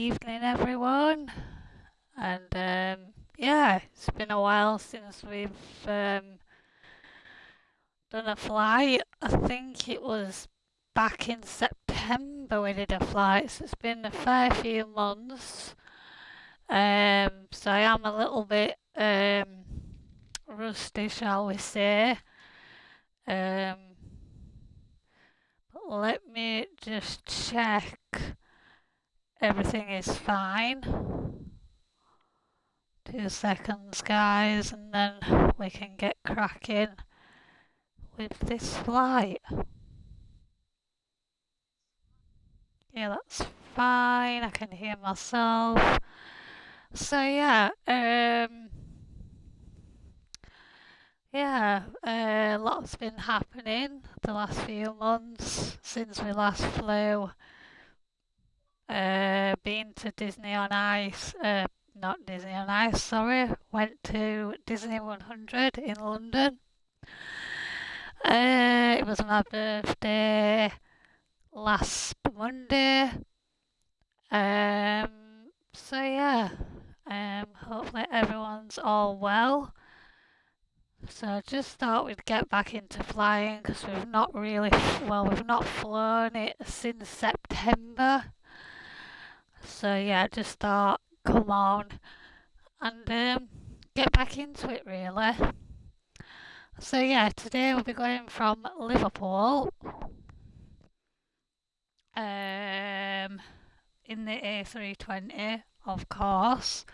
evening, everyone. And yeah, it's been a while since we've um, done a flight. I think it was back in September we did a flight, so it's been a fair few months. So I am a little bit rusty, shall we say. Um, but let me just check everything is fine. 2 seconds, guys, and then we can get cracking with this flight. Yeah, that's fine. I can hear myself. So yeah, lots been happening the last few months since we last flew. Been to Disney on Ice. Not Disney on Ice, sorry. Went to Disney 100 in London. It was my birthday last Monday. So yeah, hopefully everyone's all well. So I just thought we'd get back into flying because we've not flown it since September. So yeah, I just thought, come on, and get back into it really. So yeah, today we'll be going from Liverpool in the A320, of course.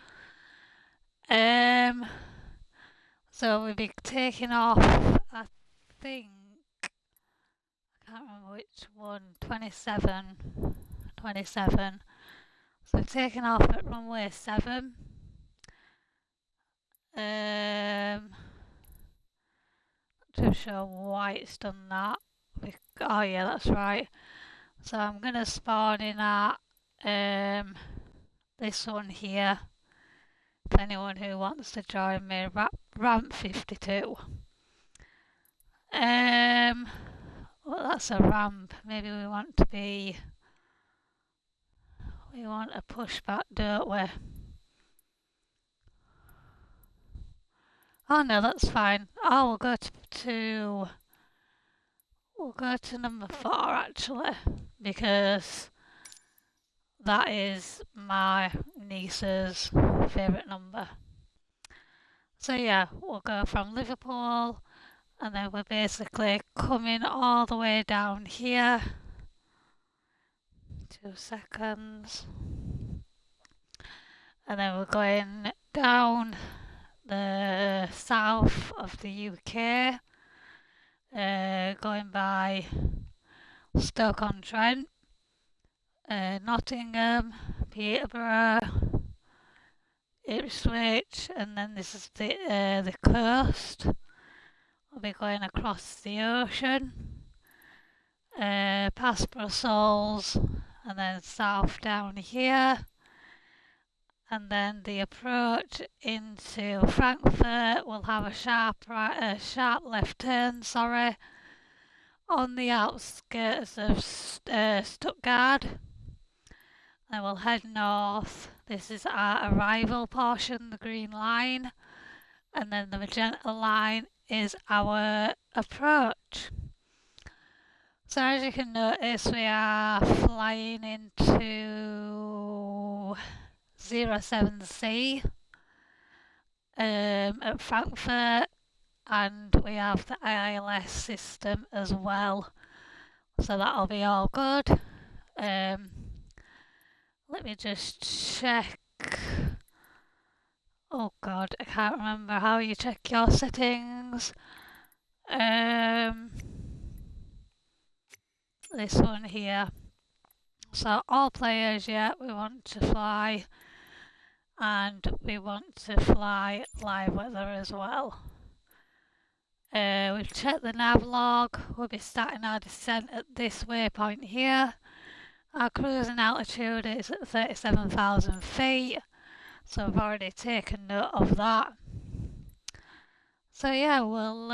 Um, so we'll be taking off, I think, I can't remember which one, 27. So we're taking off at runway 7. Not too sure why it's done that. Oh yeah, that's right. So I'm gonna spawn in at this one here. If anyone who wants to join me, ramp 52. Well, that's a ramp. Maybe we want a pushback, don't we? Oh no, that's fine. Oh, we'll go to number 4 actually, because that is my niece's favourite number. So yeah, we'll go from Liverpool, and then we're basically coming all the way down here. 2 seconds. And then we're going down the south of the UK, going by Stoke-on-Trent, Nottingham, Peterborough, Ipswich, and then this is the coast. We'll be going across the ocean, past Brussels, and then south down here. And then the approach into Frankfurt will have a sharp left turn, on the outskirts of Stuttgart. Then we'll head north. This is our arrival portion, the green line, and then the magenta line is our approach. So as you can notice, we are flying into 07C at Frankfurt, and we have the ILS system as well, so that'll be all good. Let me just check. Oh god, I can't remember how you check your settings. This one here. So all players, yeah, we want to fly, and we want to fly live weather as well. We've checked the nav log. We'll be starting our descent at this waypoint here. Our cruising altitude is at 37,000 feet, so we've already taken note of that. So yeah, we'll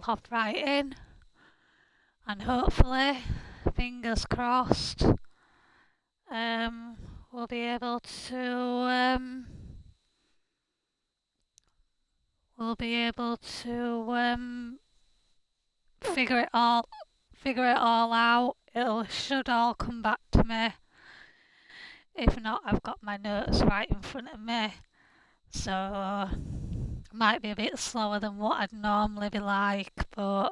hop right in, and hopefully, fingers crossed, we'll be able to figure it all out. It should all come back to me. If not, I've got my notes right in front of me, so it might be a bit slower than what I'd normally be like, but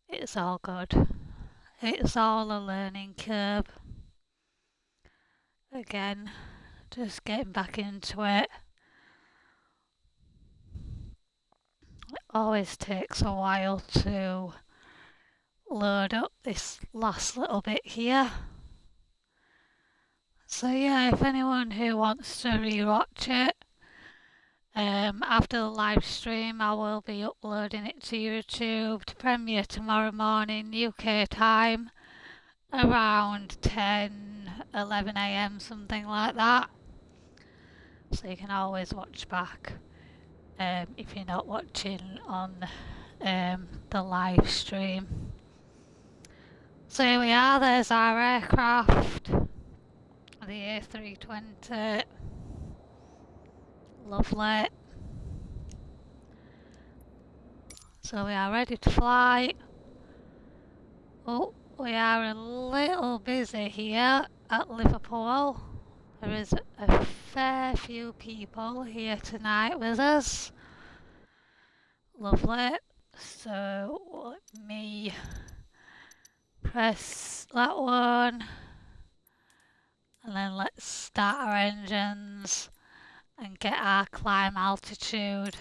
it's all good. It's all a learning curve. Again, just getting back into it. It always takes a while to load up this last little bit here. So yeah, if anyone who wants to rewatch it, after the live stream I will be uploading it to YouTube to premiere tomorrow morning UK time around 10-11 a.m, something like that. So you can always watch back if you're not watching on the live stream. So here we are, there's our aircraft, the A320. Lovely. So we are ready to fly. Oh, we are a little busy here at Liverpool. There is a fair few people here tonight with us. Lovely. So let me press that one. And then let's start our engines and get our climb altitude.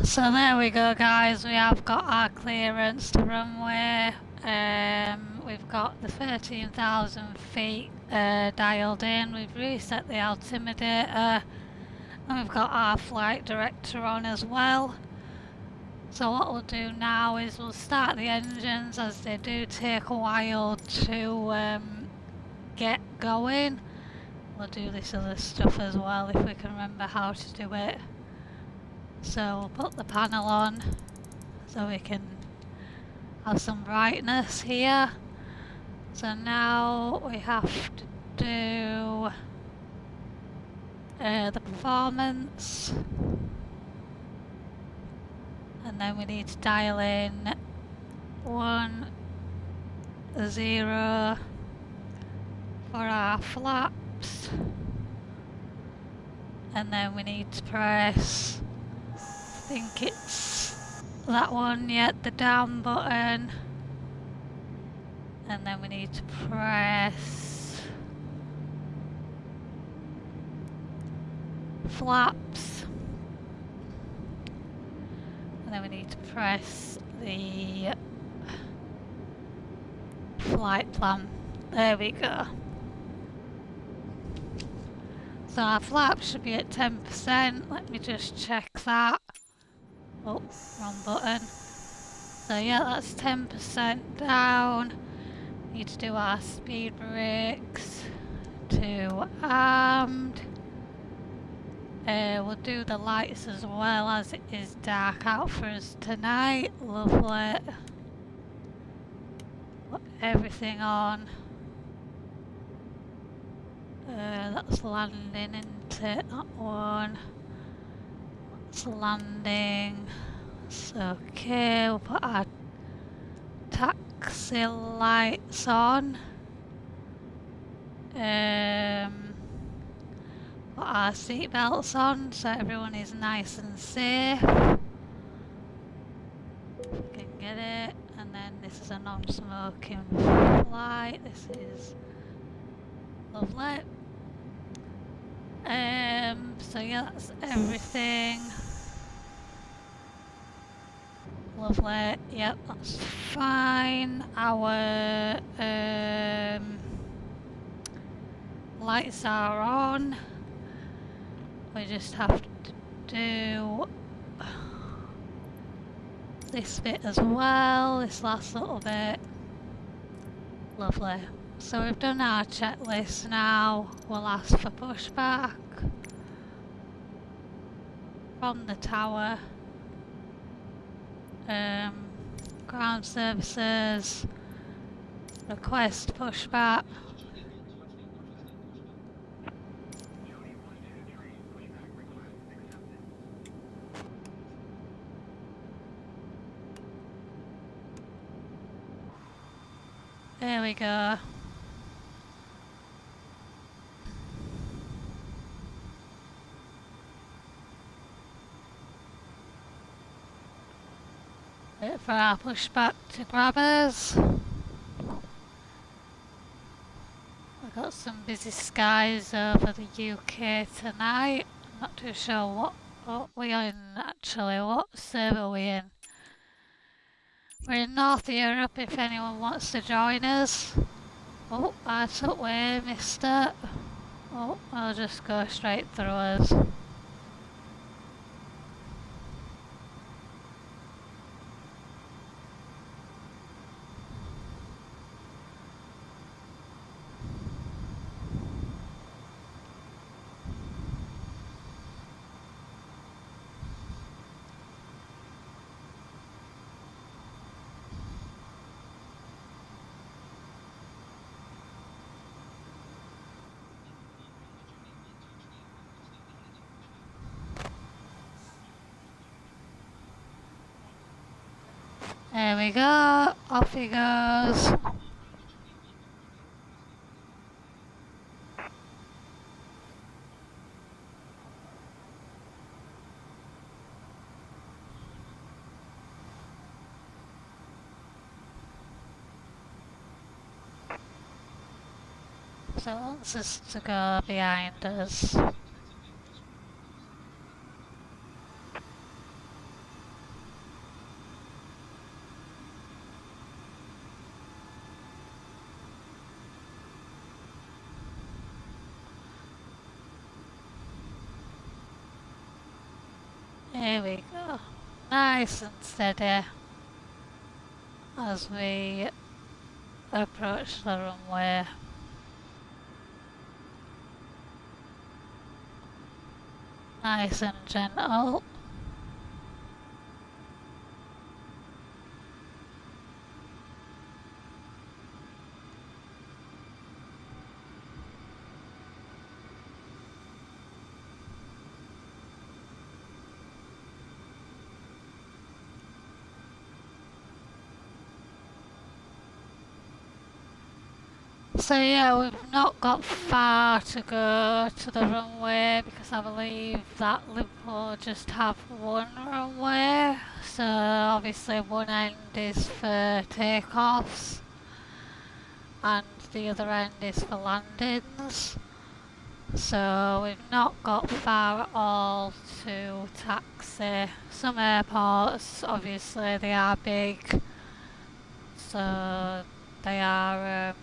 So there we go, guys, we have got our clearance to runway. We've got the 13,000 feet dialed in, we've reset the altimeter, and we've got our flight director on as well. So what we'll do now is we'll start the engines, as they do take a while to get going. We'll do this other stuff as well if we can remember how to do it. So we'll put the panel on so we can have some brightness here. So now we have to do the performance, and then we need to dial in 1, 0 for our flaps, and then we need to press, I think it's that one, yeah, the down button, and then we need to press flaps, and then we need to press the flight plan. There we go. So our flaps should be at 10%. Let me just check that. Oh, wrong button. So yeah, that's 10% down. Need to do our speed brakes to armed. We'll do the lights as well, as it is dark out for us tonight. Lovely. Put everything on. That's landing, isn't it? That one. That's landing. It's okay. We'll put our taxi lights on. Put our seatbelts on so everyone is nice and safe. If we can get it. And then this is a non-smoking flight. This is Lovely. So yeah, that's everything. Lovely. Yep, that's fine. Our lights are on. We just have to do this bit as well, this last little bit. Lovely. So we've done our checklist now. We'll ask for pushback from the tower. Ground services, request pushback. There we go. Wait for our pushback to grab us. We've got some busy skies over the UK tonight. I'm not too sure what we're in actually. What server are we in? We're in North Europe if anyone wants to join us. Oh, I took way, mister. Oh, I'll just go straight through us. There we go, off he goes. So wants us to go behind us. Here we go. Nice and steady as we approach the runway. Nice and gentle. So yeah, we've not got far to go to the runway because I believe that Liverpool just have one runway. So obviously one end is for takeoffs and the other end is for landings. So we've not got far at all to taxi. Some airports, obviously they are big, so they are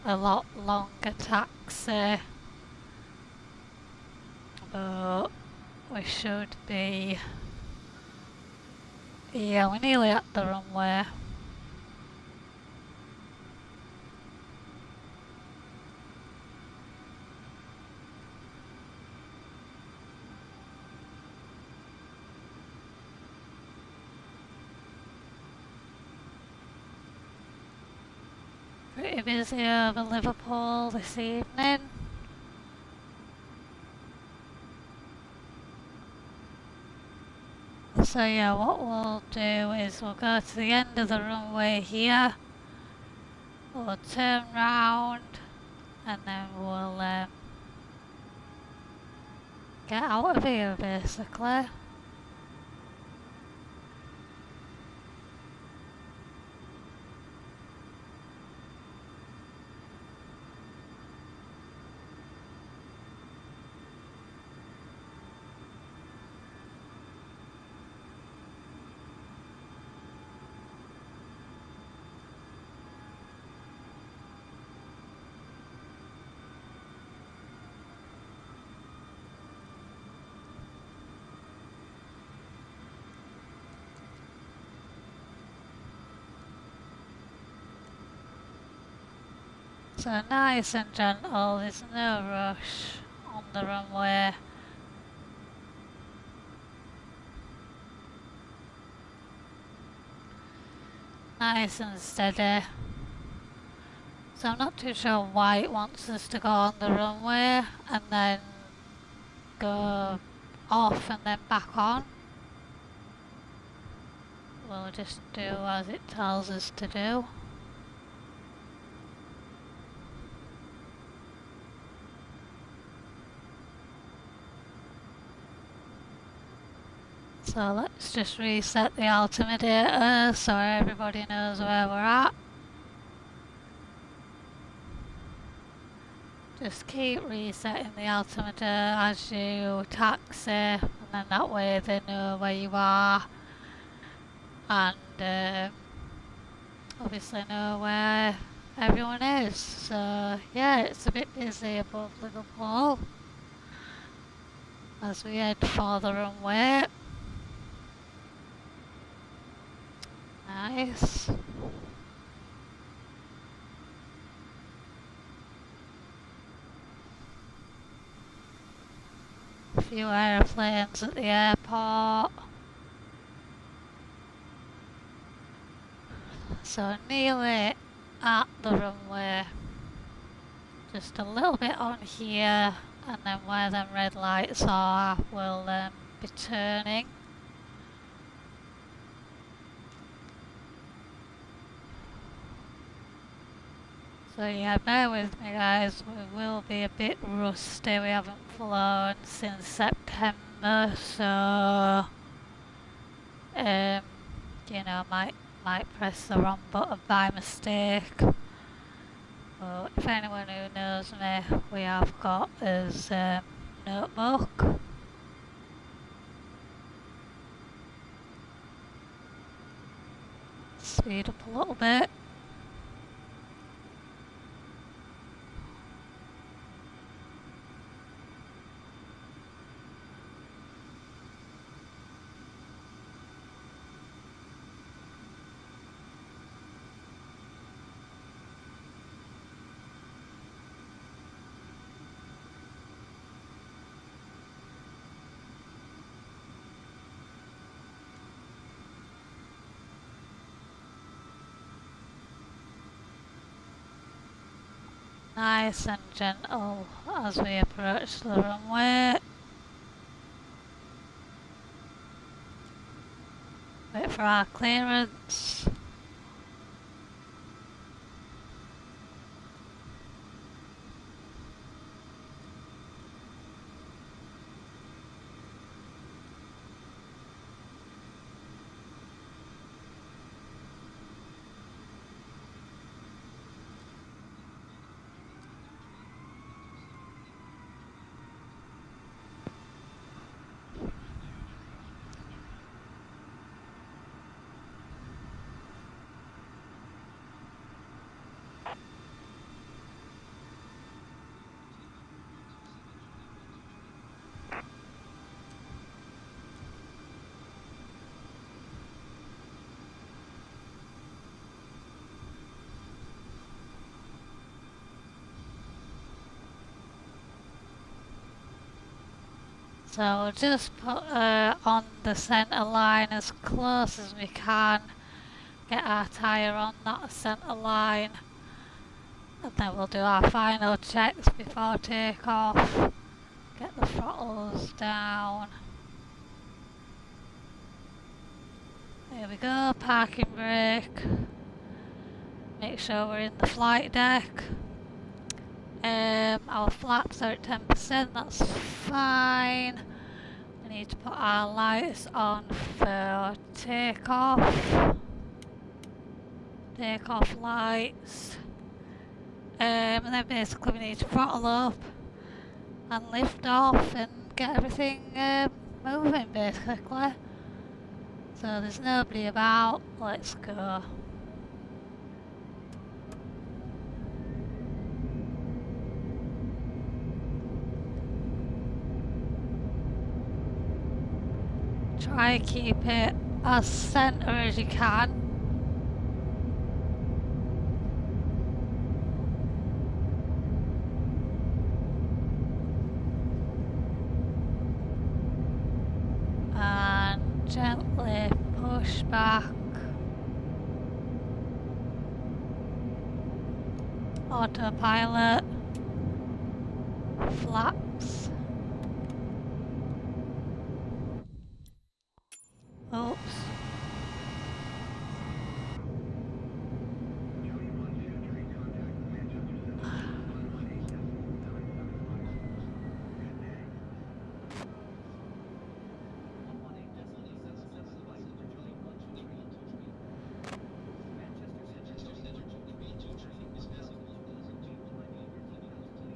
a lot longer taxi, but we should be, yeah, we're nearly at the runway. Pretty busy over Liverpool this evening. So yeah, what we'll do is we'll go to the end of the runway here, we'll turn round and then we'll get out of here basically. So nice and gentle, there's no rush on the runway. Nice and steady. So I'm not too sure why it wants us to go on the runway and then go off and then back on. We'll just do as it tells us to do. So let's just reset the altimeter so everybody knows where we're at. Just keep resetting the altimeter as you taxi, and then that way they know where you are, and obviously know where everyone is. So yeah, it's a bit busy above Liverpool as we head for the runway. Nice. A few aeroplanes at the airport. So nearly at the runway. Just a little bit on here, and then where them red lights are, we'll be turning. So yeah, bear with me guys, we will be a bit rusty, we haven't flown since September, so you know, might press the wrong button by mistake. But if anyone who knows me, we have got his notebook. Speed up a little bit. Nice and gentle as we approach the runway. Wait for our clearance. So we'll just put on the centre line as close as we can, get our tyre on that centre line, and then we'll do our final checks before takeoff, get the throttles down. There we go, parking brake, make sure we're in the flight deck. Our flaps are at 10%, that's fine. We need to put our lights on for takeoff. Takeoff lights. And then basically we need to throttle up and lift off and get everything moving basically. So there's nobody about, let's go. Try keep it as centre as you can. gently push back. Autopilot. Flaps. Oops.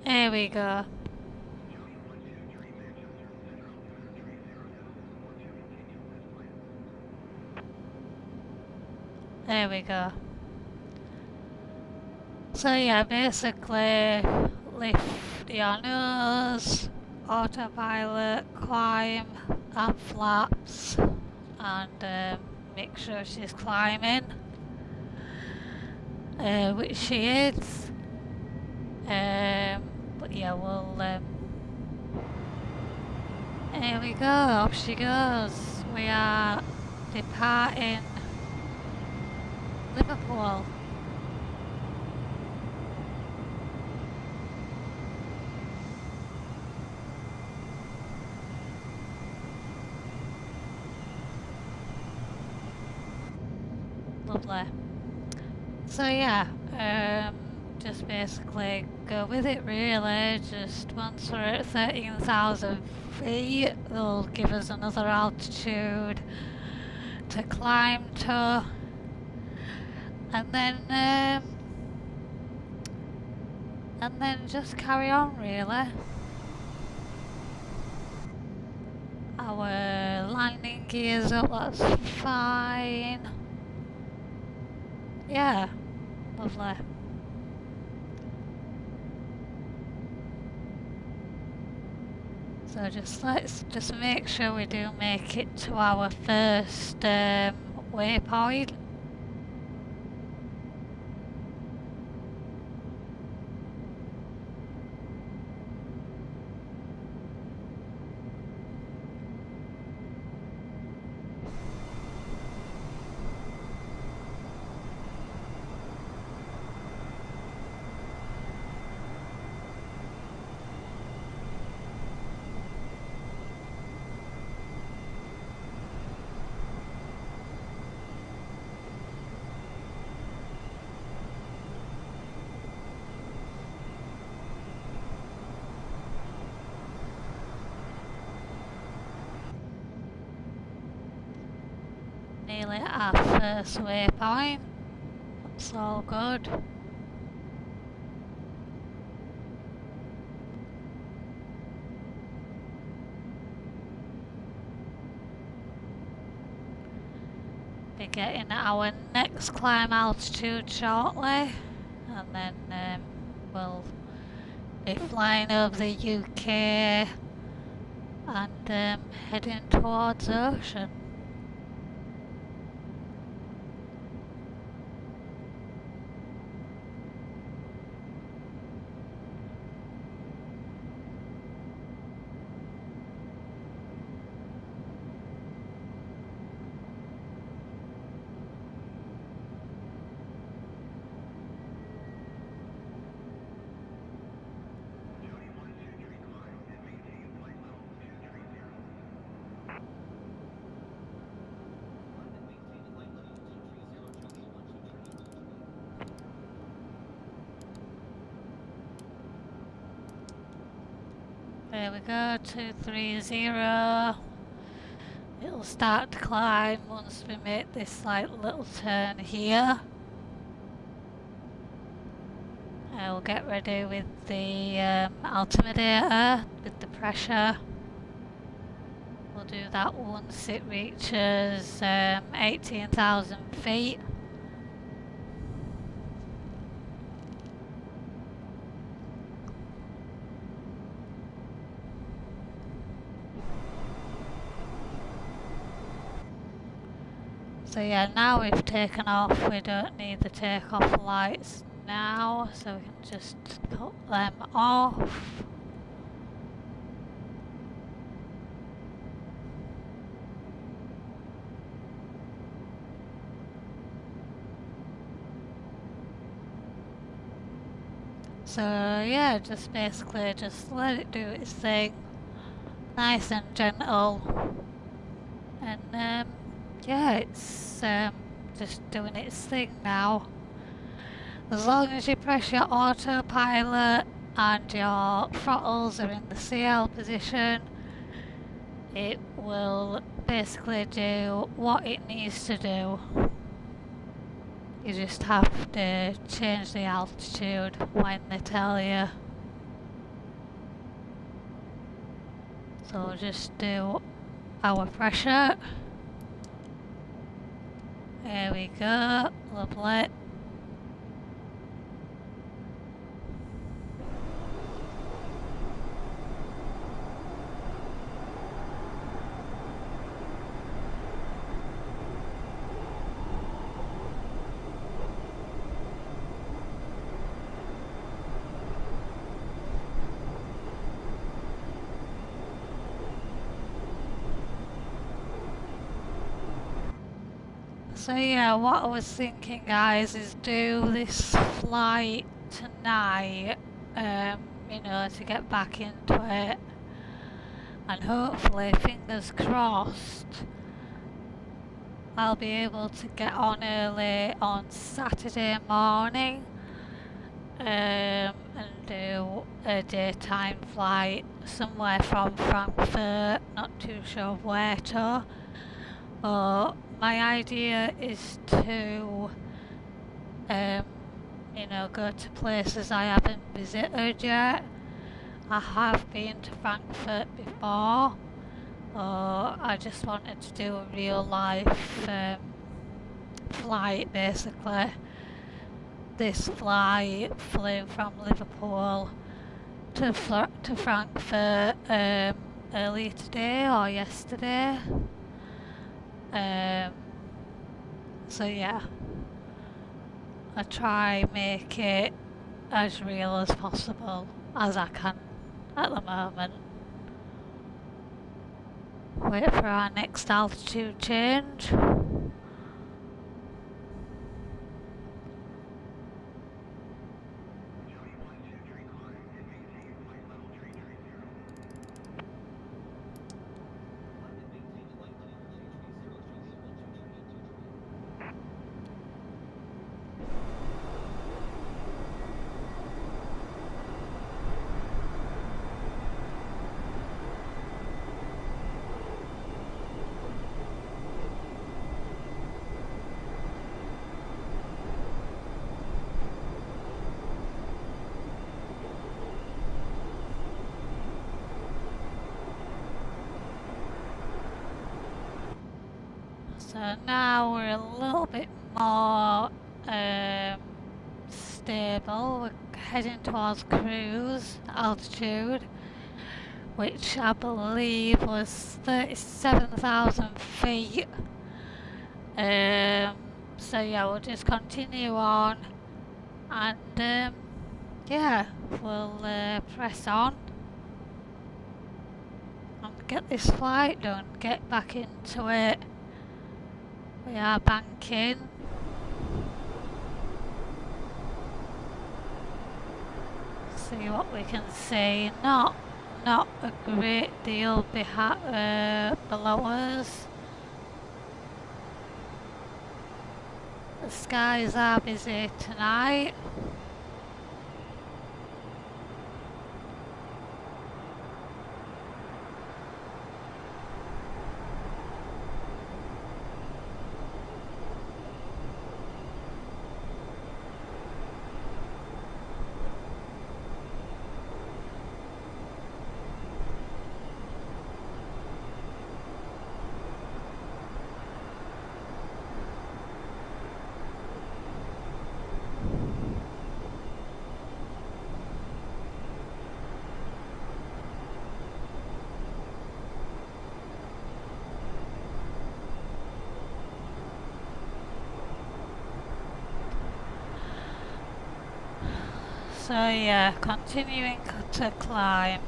There we go. There we go. So yeah, basically lift your nose, autopilot, climb and flaps, and make sure she's climbing, which she is. But yeah, we'll here we go, off she goes. We are departing Liverpool. Lovely. So yeah, just basically go with it really. Just once we're at 13,000 feet, they'll give us another altitude to climb to, and then just carry on really. Our landing gear's up, that's fine. Yeah, lovely. So let's just make sure we do make it to our first waypoint. Nearly at our first waypoint. That's all good. Be getting our next climb altitude shortly, and then we'll be flying over the UK and heading towards the ocean. There we go, 230. It'll start to climb once we make this like little turn here. We'll get ready with the altimeter, with the pressure. We'll do that once it reaches 18,000 feet. So yeah, now we've taken off, we don't need the takeoff lights now, so we can just put them off. So yeah, just basically just let it do its thing, nice and gentle, and yeah, it's just doing its thing now. As long as you press your autopilot and your throttles are in the CL position, it will basically do what it needs to do. You just have to change the altitude when they tell you. So we'll just do our pressure. There we go, lovely. So yeah, what I was thinking, guys, is do this flight tonight, you know, to get back into it, and hopefully, fingers crossed, I'll be able to get on early on Saturday morning, and do a daytime flight somewhere from Frankfurt, not too sure where to. But my idea is to, you know, go to places I haven't visited yet. I have been to Frankfurt before, but I just wanted to do a real life flight basically. This flight flew from Liverpool to Frankfurt earlier today or yesterday. So yeah, I try make it as real as possible as I can at the moment. Wait for our next altitude change. So now we're a little bit more stable. We're heading towards cruise altitude, which I believe was 37,000 feet. So yeah, we'll just continue on, and yeah, we'll press on and get this flight done, get back into it. We are banking. See what we can see. Not a great deal below us. The skies are busy tonight. So yeah, continuing to climb.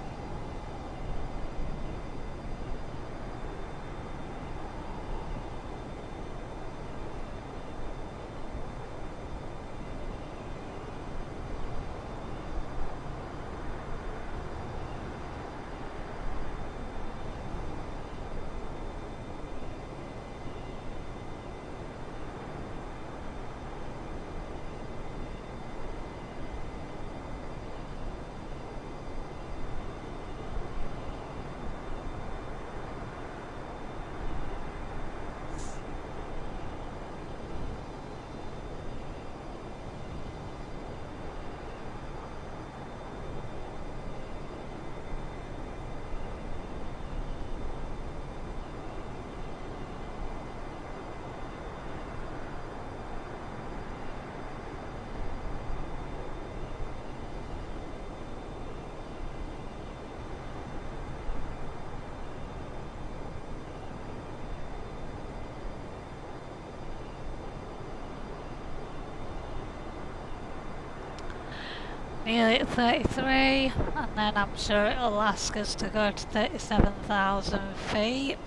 nearly at 33, and then I'm sure it'll ask us to go to 37,000 feet.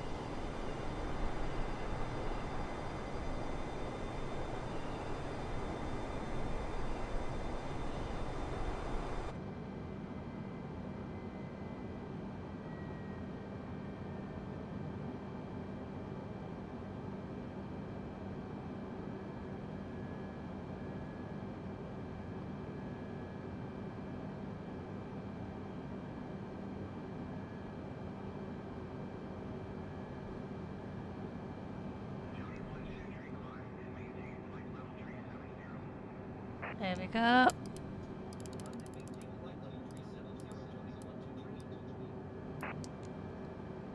There we go.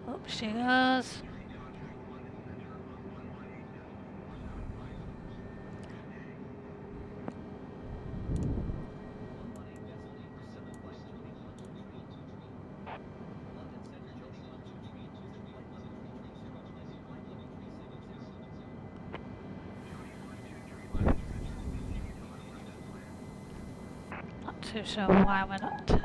Up she goes. Not too sure why we're not turning.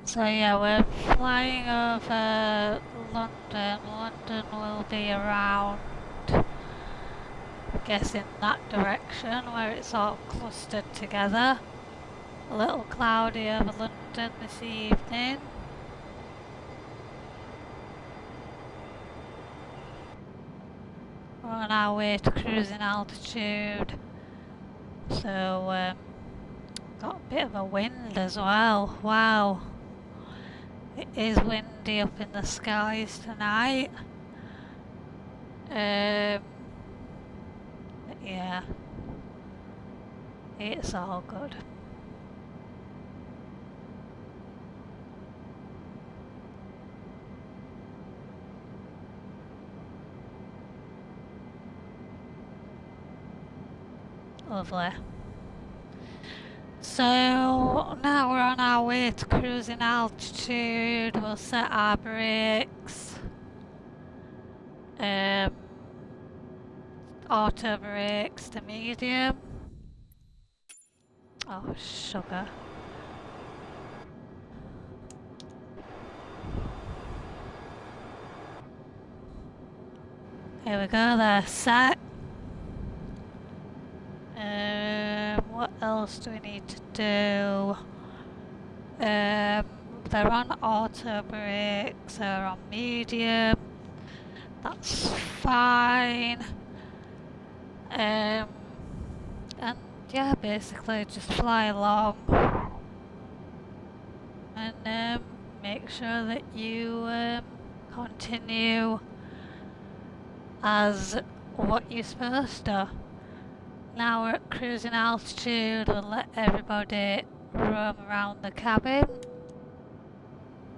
So yeah, we're flying over London. London will be around, I guess, in that direction where it's all clustered together. A little cloudy over London this evening. We're on our way to cruising altitude. So, got a bit of a wind as well. Wow. It is windy up in the skies tonight. But yeah, it's all good. Lovely. So now we're on our way to cruising altitude. We'll set our brakes. Auto brakes to medium. Oh, sugar. Here we go, they're set. What else do we need to do? They're on auto brakes, they're on medium. That's fine. And yeah, basically just fly along and make sure that you continue as what you're supposed to. Now we're at cruising altitude, we'll let everybody roam around the cabin.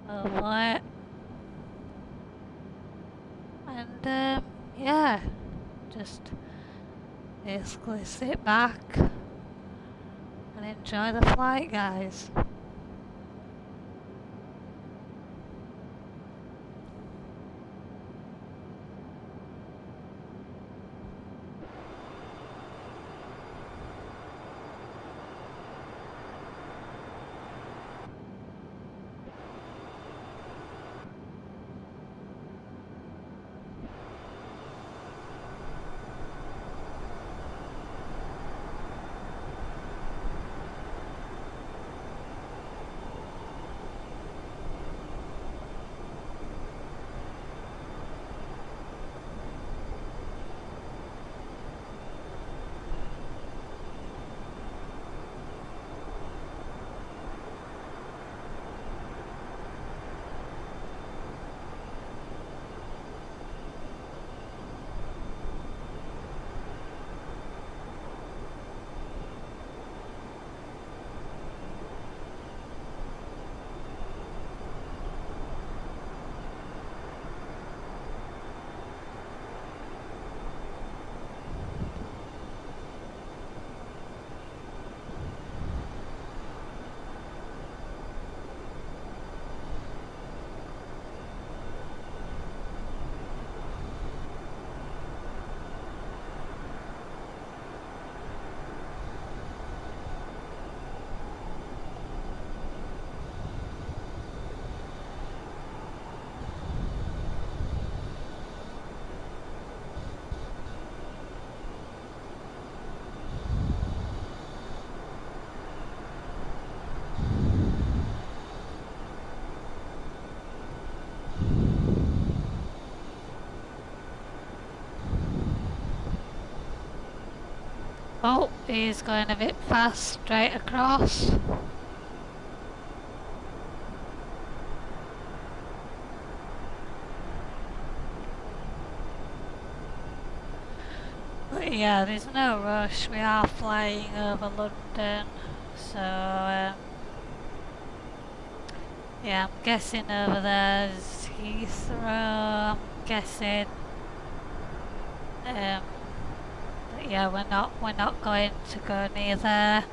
Lovely. And yeah, just basically sit back and enjoy the flight, guys. Oh, he's going a bit fast straight across. But yeah, there's no rush. We are flying over London, so yeah, I'm guessing over there's Heathrow. I'm guessing. But yeah, we're not going to go near there.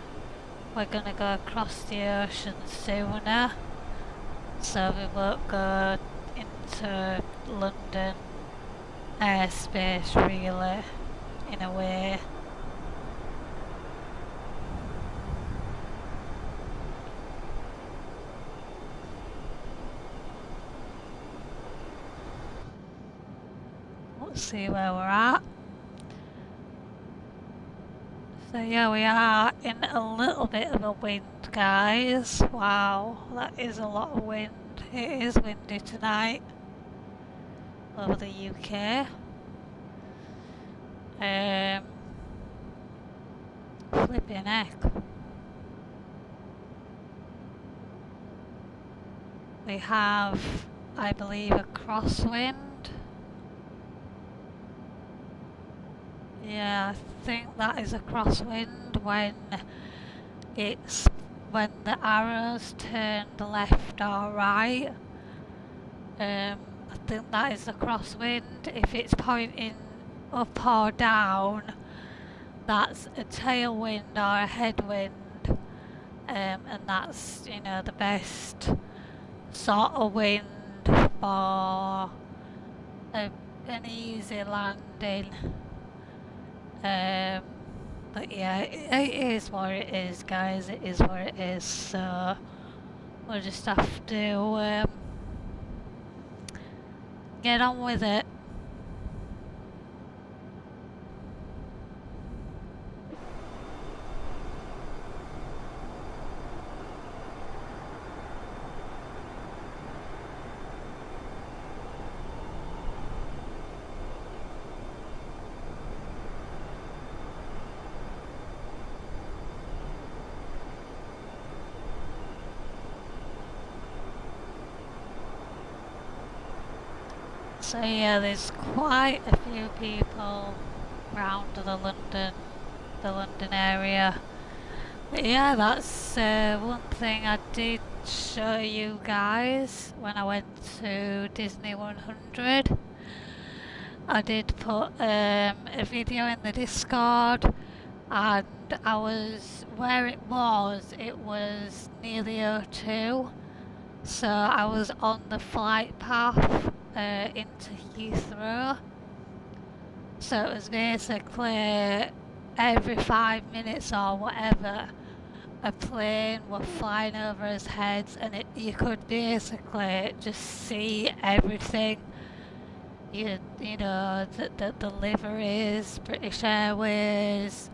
We're gonna go across the ocean sooner, so we won't go into London airspace really, in a way. Let's see where we're at. So yeah, we are in a little bit of a wind, guys. Wow, that is a lot of wind. It is windy tonight over the UK. Flipping heck. We have, I believe, a crosswind. Yeah, I think that is a crosswind when the arrows turn left or right. I think that is a crosswind. If it's pointing up or down, that's a tailwind or a headwind. And that's, you know, the best sort of wind for an easy landing. But yeah, it is what it is, guys. It is what it is. So we'll just have to get on with it. So yeah, there's quite a few people around the London area. But yeah, that's one thing I did show you guys when I went to Disney 100. I did put a video in the Discord, and where it was near the O2. So I was on the flight path into Heathrow. So it was basically every 5 minutes or whatever, a plane was flying over his heads, and you could basically just see everything. You know, the liveries, British Airways,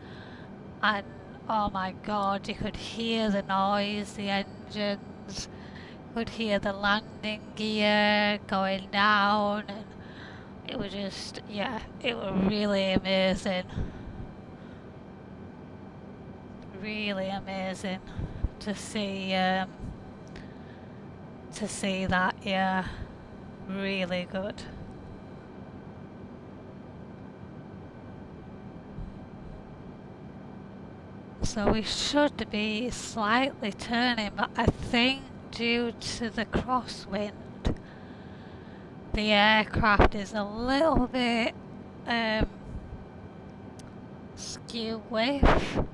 and oh my god, you could hear the noise, the engines, could hear the landing gear going down, and it was just, yeah, it was really amazing. Really amazing to see that, yeah, really good. So we should be slightly turning, but I think due to the crosswind, the aircraft is a little bit skew with.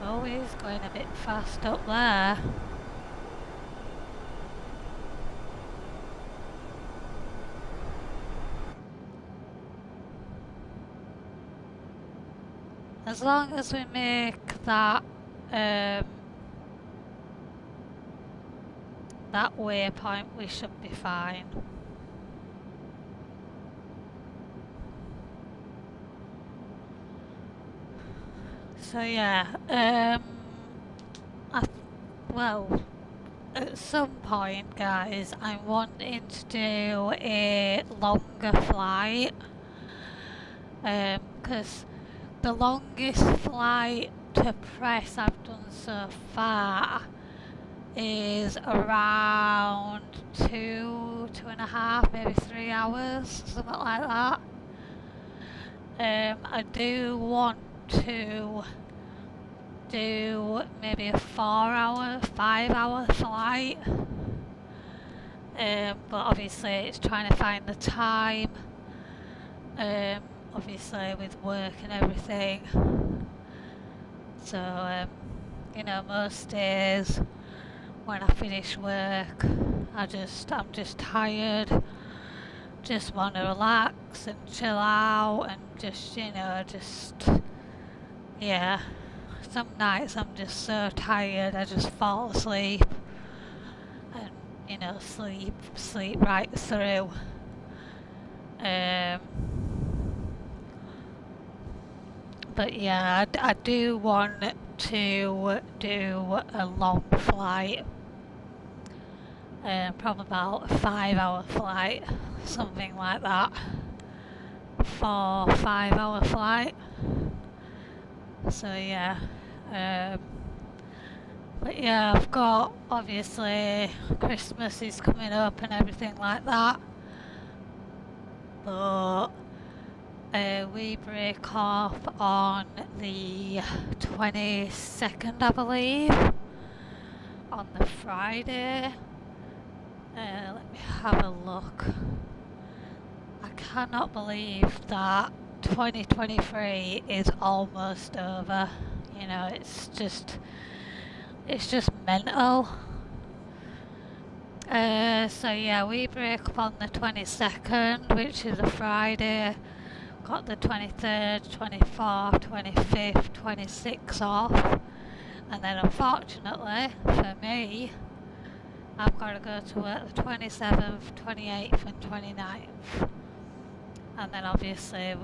Oh, he's going a bit fast up there. As long as we make that that waypoint, we should be fine. So yeah, well, at some point, guys, I'm wanting to do a longer flight, because the longest flight to press I've done so far is around 2.5, maybe 3 hours, something like that. I do want to do maybe a 4 hour, 5 hour flight, but obviously it's trying to find the time, obviously with work and everything. So, most days when I finish work, I'm just tired, just want to relax and chill out and yeah. Some nights I'm just so tired, I just fall asleep and, sleep right through. But yeah, I do want to do a long flight, probably about a 5 hour flight, something like that. 4-5 hour flight. So yeah, but yeah, I've got, obviously Christmas is coming up and everything like that, but we break off on the 22nd, I believe, on the Friday. Let me have a look. I cannot believe that 2023 is almost over. It's just mental. So yeah, we break up on the 22nd, which is a Friday. Got the 23rd, 24th, 25th, 26th off, and then unfortunately for me, I've got to go to work the 27th, 28th and 29th. And then obviously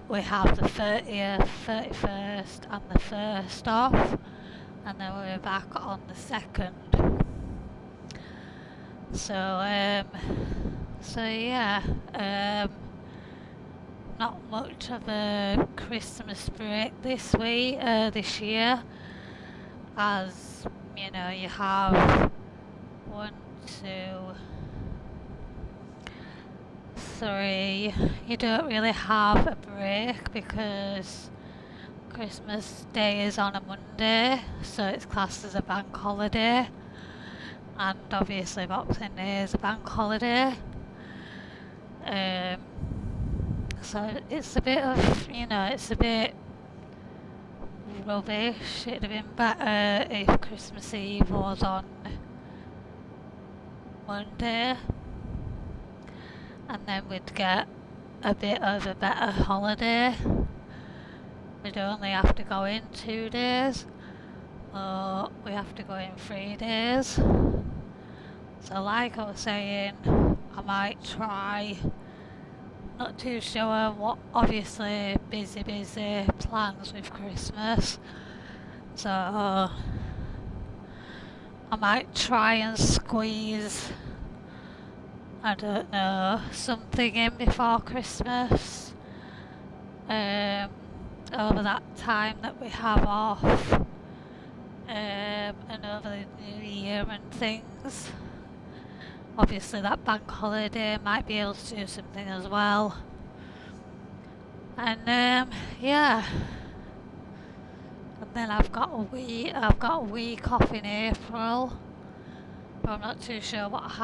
we have the 30th, 31st and the 1st off, and then we're back on the 2nd. So yeah, not much of a Christmas break this year, as you have 1, 2, 3. You don't really have a break because Christmas Day is on a Monday, so it's classed as a bank holiday, and obviously Boxing Day is a bank holiday. So it's a bit rubbish. It'd have been better if Christmas Eve was on Monday, and then we'd get a bit of a better holiday. We'd only have to go in 2 days, or we have to go in 3 days. So like I was saying, I might try. Not too sure what, obviously busy plans with Christmas, so I might try and squeeze, I don't know, something in before Christmas, over that time that we have off, and over the new year and things. Obviously that bank holiday might be able to do something as well. And yeah. And then I've got a week off in April. But I'm not too sure what's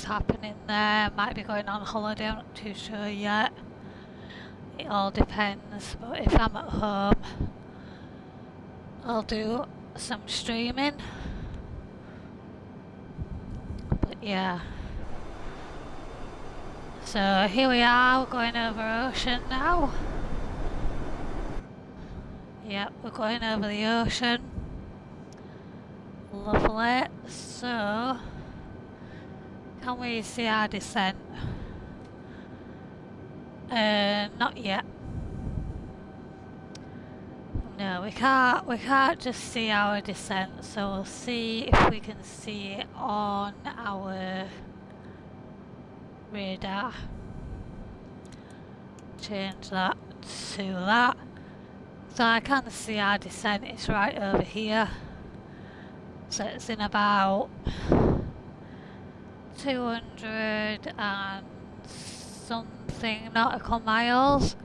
happening there. Might be going on holiday, I'm not too sure yet. It all depends. But if I'm at home, I'll do some streaming. Yeah. So here we are, we're going over ocean now. Yep, we're going over the ocean. Lovely. So, can we see our descent? Not yet. No, we can't just see our descent, so we'll see if we can see it on our radar. Change that to that. So I can see our descent, it's right over here. So it's in about 200 and something nautical miles.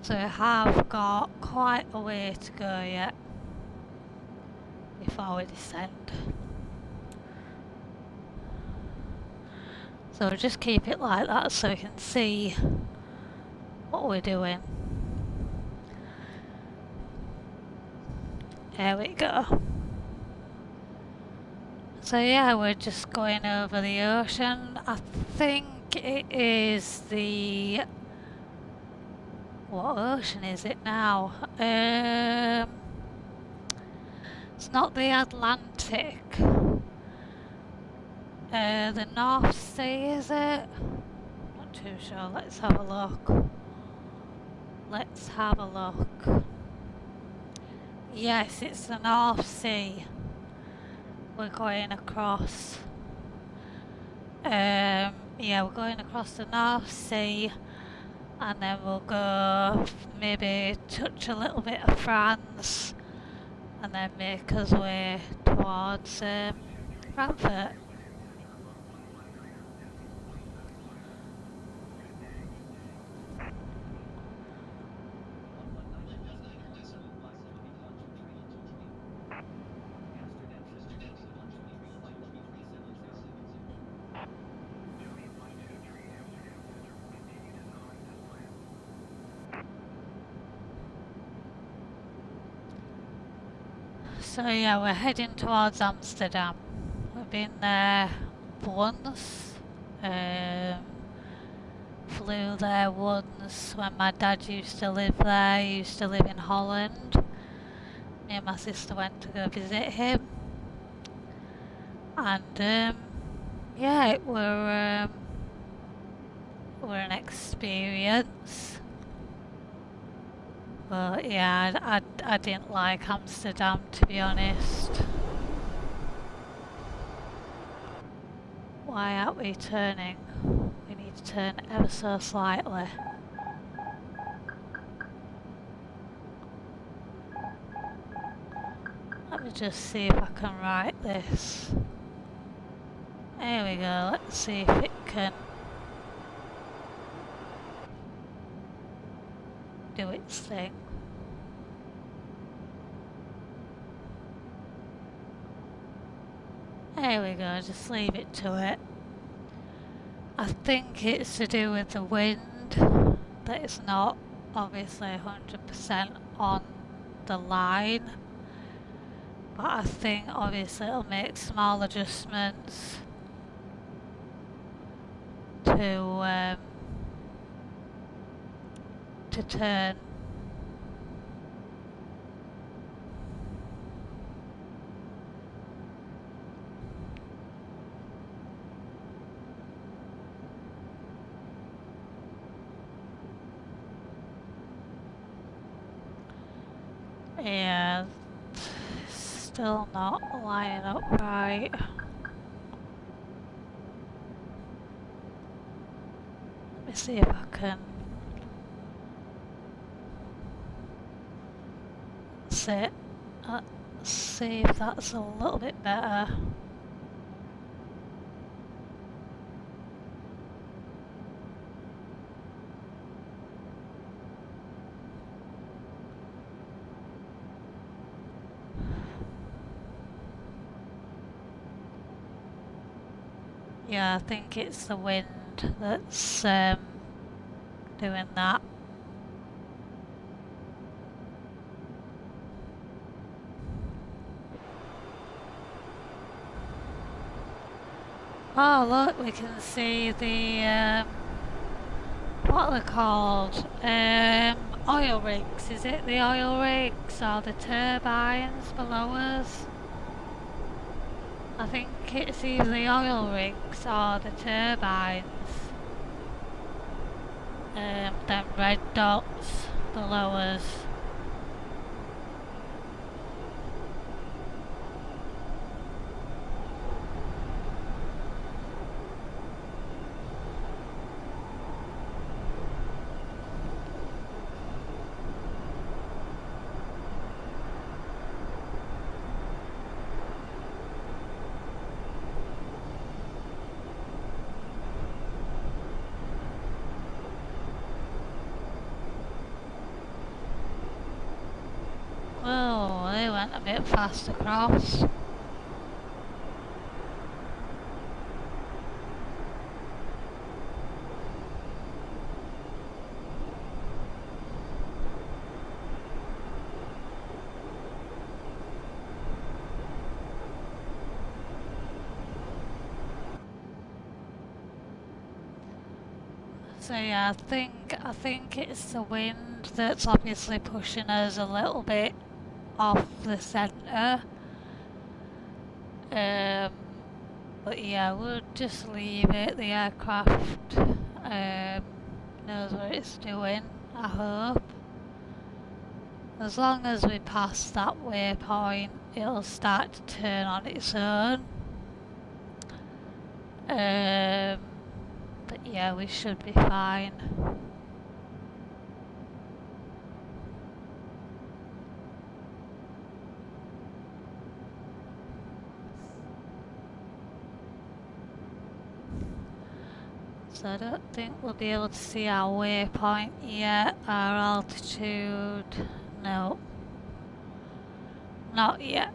So we have got quite a way to go yet before we descend. So we'll just keep it like that so we can see what we're doing. There we go. So yeah, we're just going over the ocean. I think it is the... What ocean is it now? It's not the Atlantic. The North Sea, is it? Not too sure. Let's have a look. Let's have a look. Yes, it's the North Sea. We're going across. Yeah, we're going across the North Sea. And then we'll go maybe touch a little bit of France and then make us way towards Frankfurt. So yeah, we're heading towards Amsterdam. We've been there once. Flew there once when my dad used to live there. He used to live in Holland. Me and my sister went to go visit him. And yeah, it were an experience. But yeah, I didn't like Amsterdam, to be honest. Why aren't we turning? We need to turn ever so slightly. Let me just see if I can write this. There we go, let's see if it can do its thing. There we go, just leave it to it. I think it's to do with the wind, that it's not obviously 100% on the line. But I think obviously it'll make small adjustments to turn. Yeah, still not lining up right. Let me see if I can sit. Let's see if that's a little bit better. Yeah, I think it's the wind that's doing that. Oh look, we can see the, what are they called? Oil rigs, is it the oil rigs or the turbines below us? I think it's either the oil rigs or the turbines. Them red dots below us. went a bit fast across. So yeah, I think it's the wind that's obviously pushing us a little bit off the centre. But yeah, we'll just leave it. The aircraft knows what it's doing, I hope. As long as we pass that waypoint, it'll start to turn on its own. But yeah, we should be fine. So I don't think we'll be able to see our waypoint yet, our altitude, no, not yet.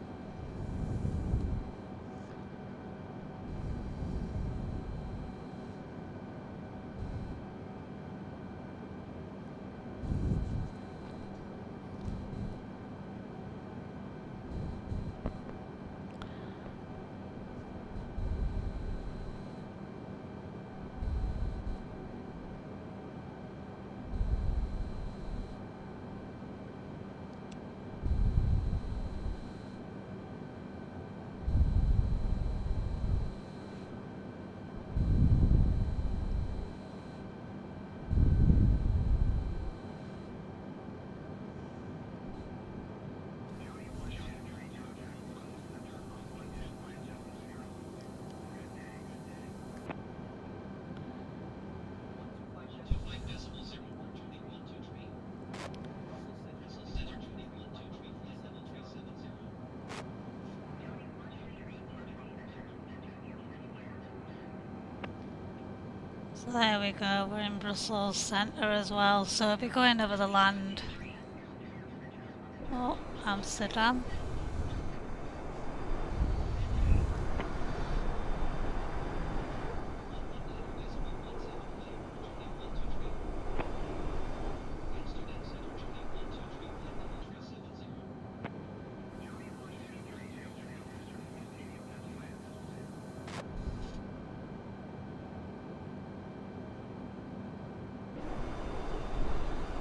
So there we go, we're in Brussels centre as well, so we'll be going over the land. Oh, Amsterdam.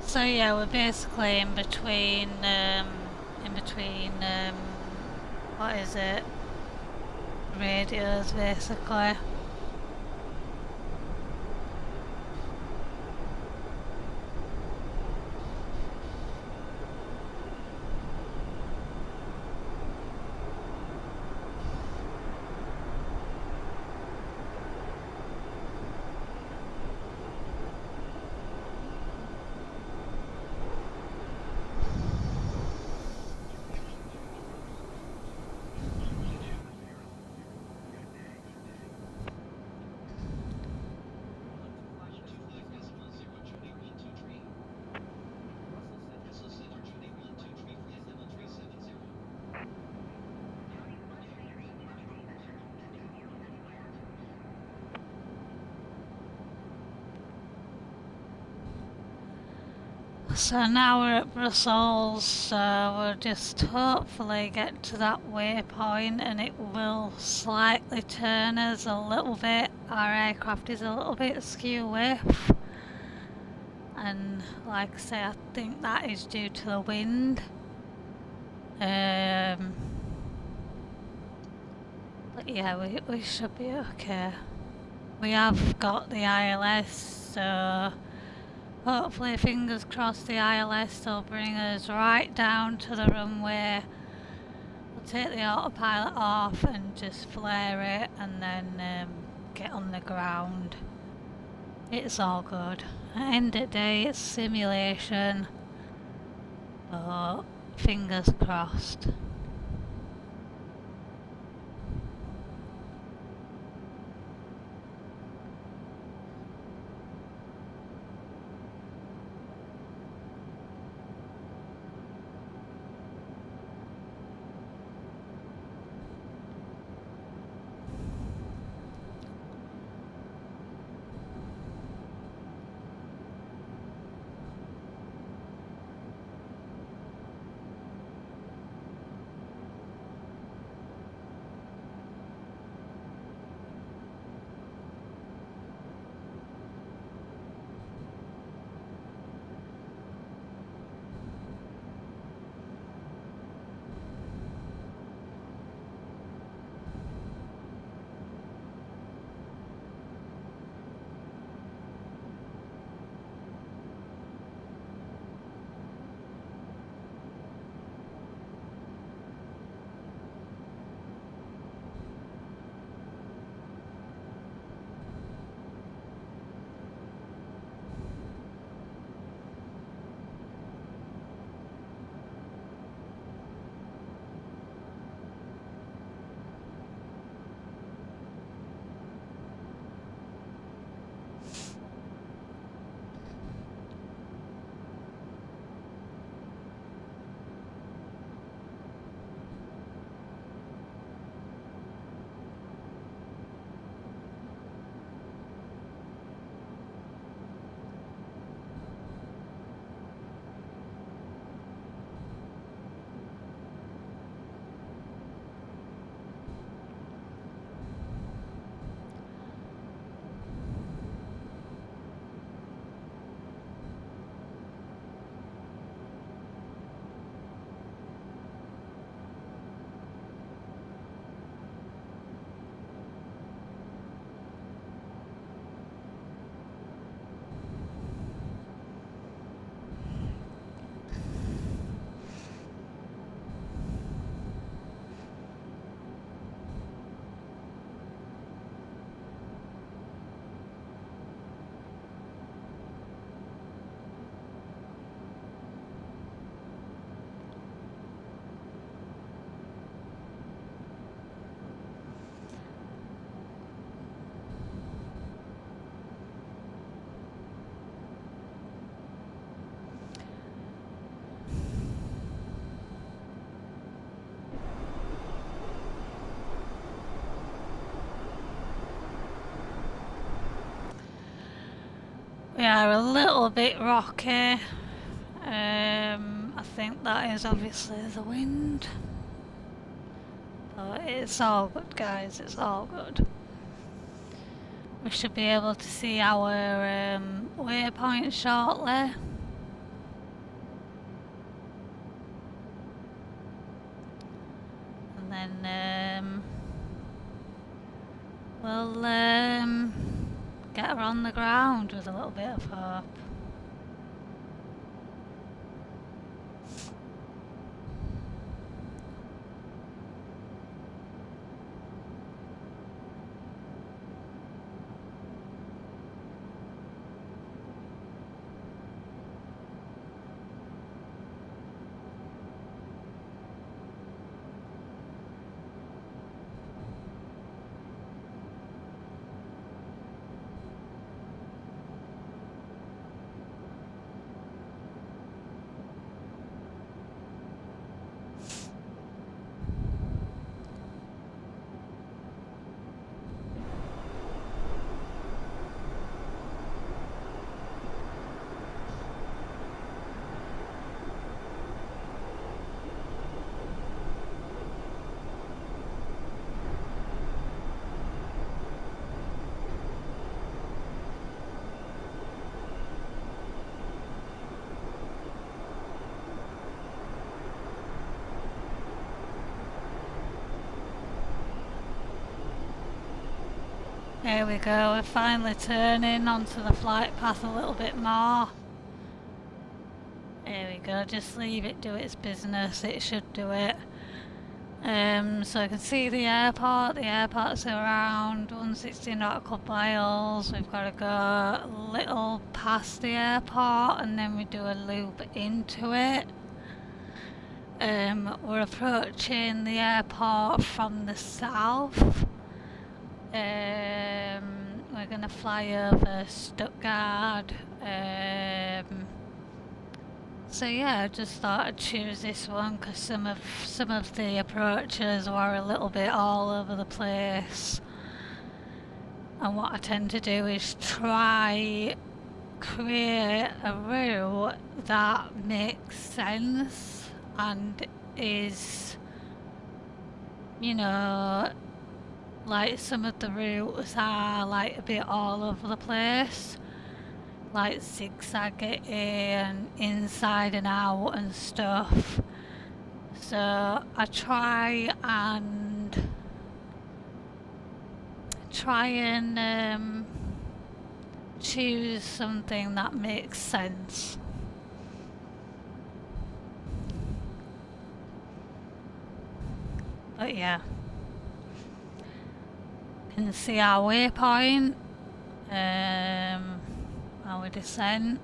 So yeah, we're basically in between, what is it? Radios, basically. So now we're at Brussels, so we'll just hopefully get to that waypoint and it will slightly turn us a little bit. Our aircraft is a little bit askew with, and like I say, I think that is due to the wind. But yeah, we should be okay. We have got the ILS, so hopefully, fingers crossed, the ILS will bring us right down to the runway. We'll take the autopilot off and just flare it and then get on the ground. It's all good. At the end of the day, it's simulation. But fingers crossed. We are a little bit rocky. I think that is obviously the wind. But it's all good, guys, it's all good. We should be able to see our waypoint shortly. And then we'll get her on the ground with a little bit of hope. There we go, we're finally turning onto the flight path a little bit more. There we go, just leave it do its business, it should do it. So I can see the airport's around 160 nautical miles. We've got to go a little past the airport and then we do a loop into it. We're approaching the airport from the south. We're going to fly over Stuttgart. So yeah, I just thought I'd choose this one because some of the approaches were a little bit all over the place. And what I tend to do is try create a route that makes sense and is, you know, like some of the routes are like a bit all over the place, like zigzaggy and inside and out and stuff. So I try and choose something that makes sense. But yeah, you can see our waypoint, our descent.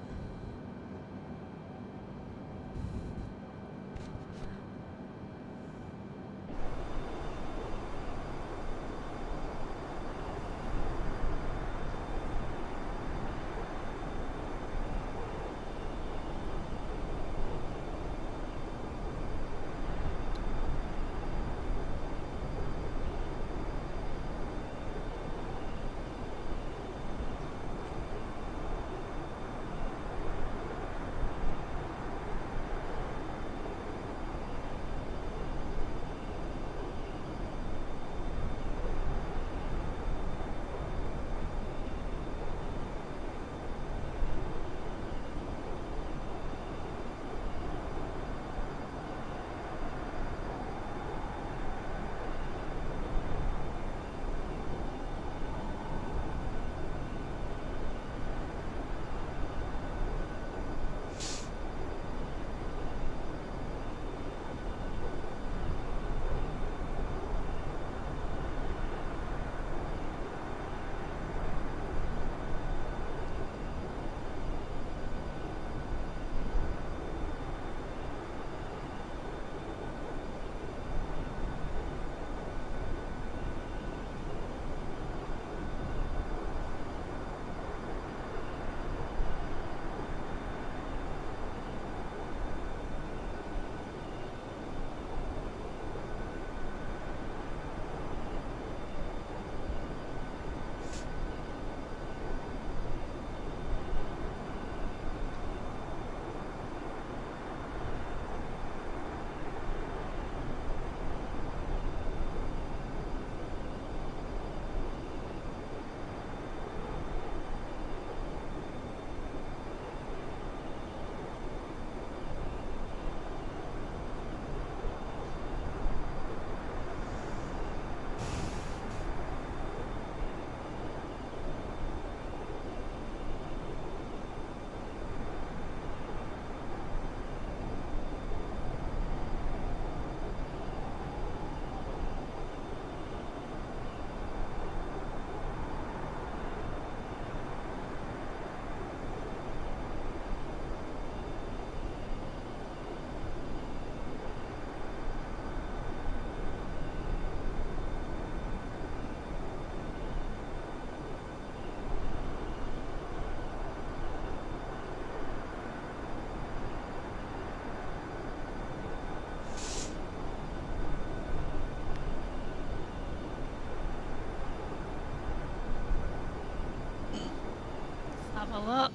a look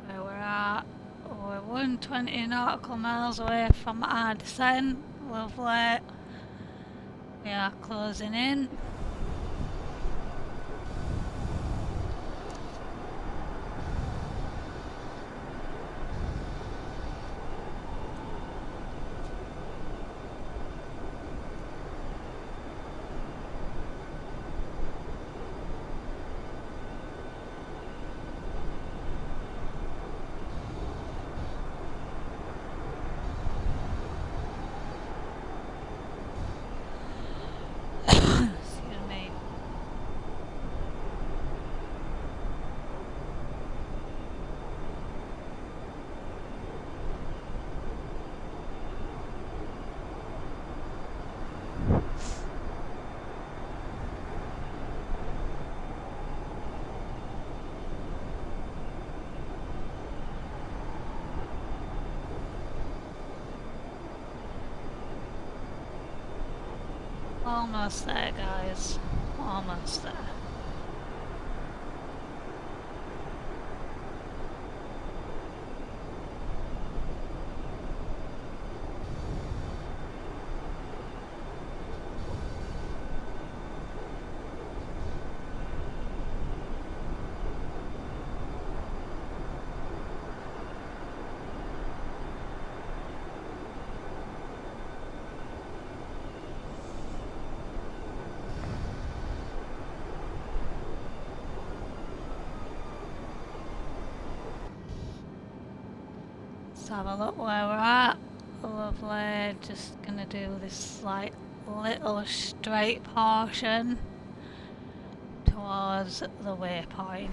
where we're at. We're 120 nautical miles away from our descent. Lovely. We are closing in. Excuse me. Almost there, guys. Almost there. Let's have a look where we're at. Lovely. Just gonna do this like little straight portion towards the waypoint.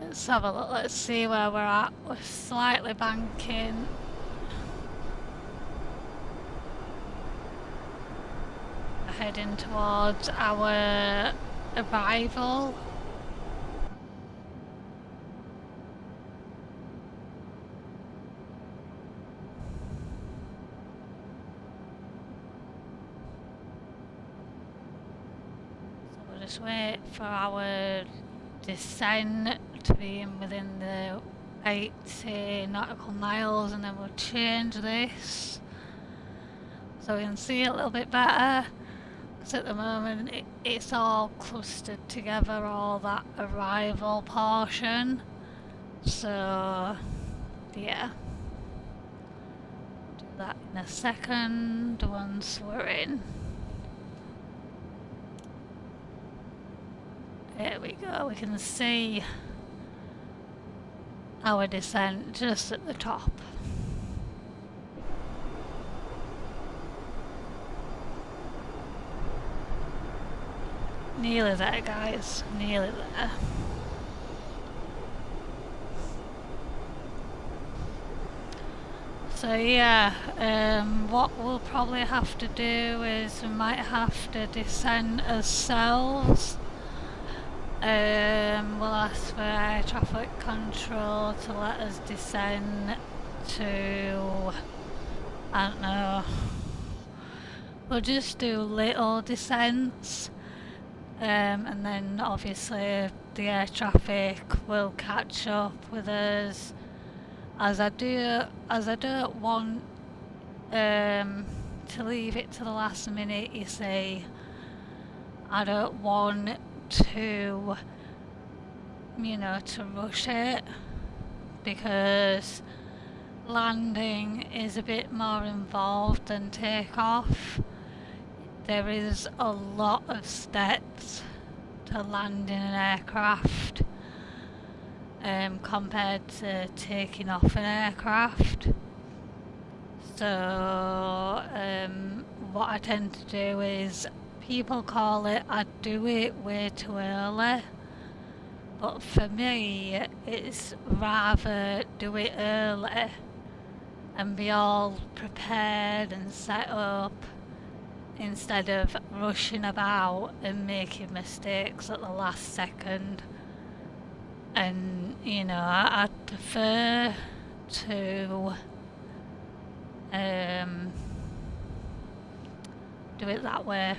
Let's have a look, let's see where we're at. We're slightly banking. Heading towards our arrival. So we'll just wait for our descent to be within the 80 nautical miles, and then we'll change this so we can see a little bit better. At the moment it's all clustered together, all that arrival portion, so yeah, do that in a second once we're in. There we go, we can see our descent just at the top. Nearly there, guys, nearly there. So yeah, what we'll probably have to do is we might have to descend ourselves. We'll ask for air traffic control to let us descend to, I don't know, we'll just do little descents. And then obviously the air traffic will catch up with us, as I don't want to leave it to the last minute, you see. I don't want to, to rush it, because landing is a bit more involved than takeoff. There is a lot of steps to landing an aircraft compared to taking off an aircraft. So what I tend to do is, people call it, I do it way too early, but for me it's rather do it early and be all prepared and set up, instead of rushing about and making mistakes at the last second. And I'd prefer to do it that way.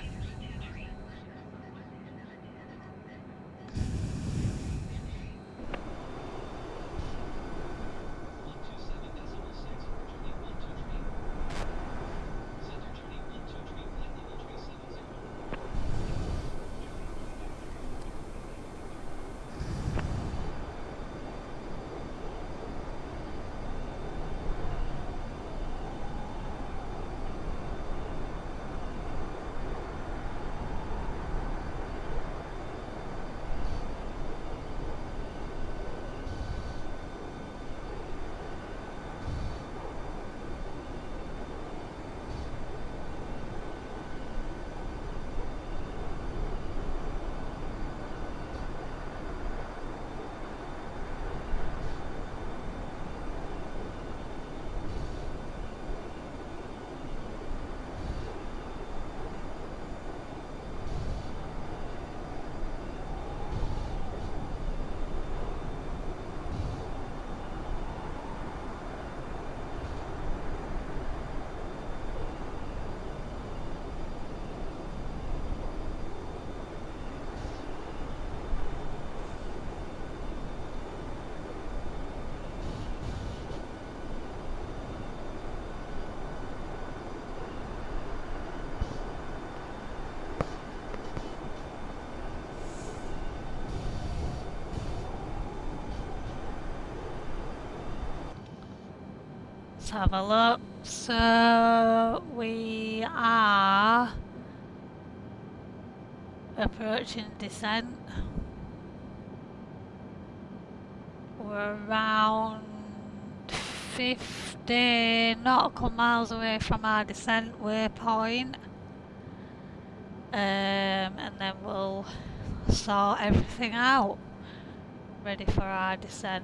Let's have a look. So we are approaching descent. We're around 50 nautical miles away from our descent waypoint, and then we'll sort everything out. ready for our descent.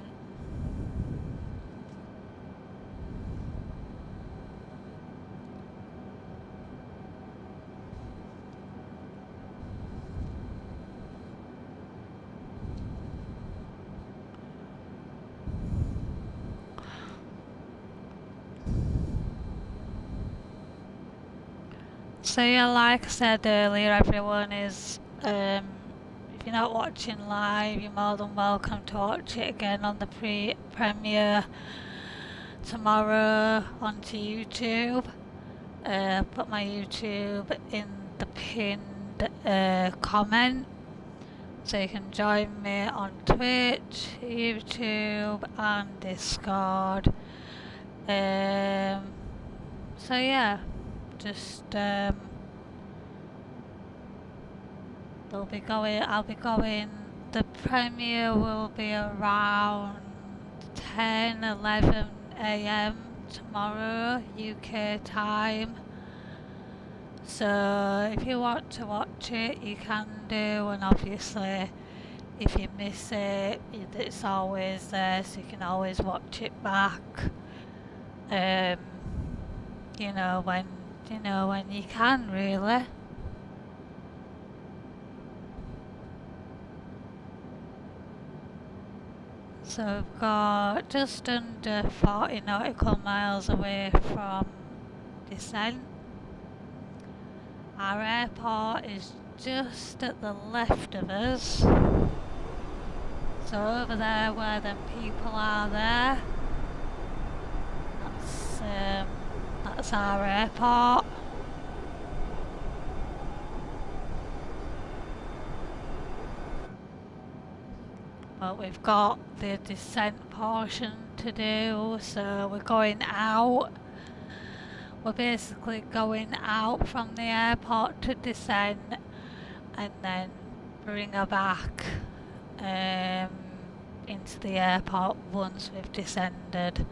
So yeah, like I said earlier, everyone is, if you're not watching live, you're more than welcome to watch it again on the premiere tomorrow onto YouTube. Put my YouTube in the pinned comment, so you can join me on Twitch, YouTube and Discord. So yeah, just I'll be going, the premiere will be around 10-11 AM tomorrow UK time. So if you want to watch it, you can do, and obviously if you miss it, it's always there, so you can always watch it back. When you can, really. So we've got just under 40 nautical miles away from descent. Our airport is just at the left of us. So over there where the people are there, that's our airport. But we've got the descent portion to do, so we're going out. We're basically going out from the airport to descend and then bring her back into the airport once we've descended.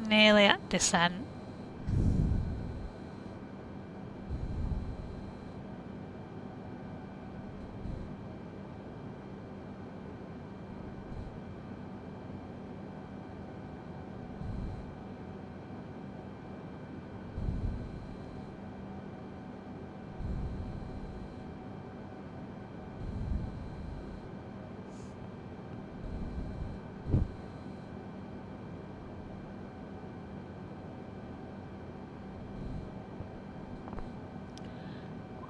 Nearly at descent.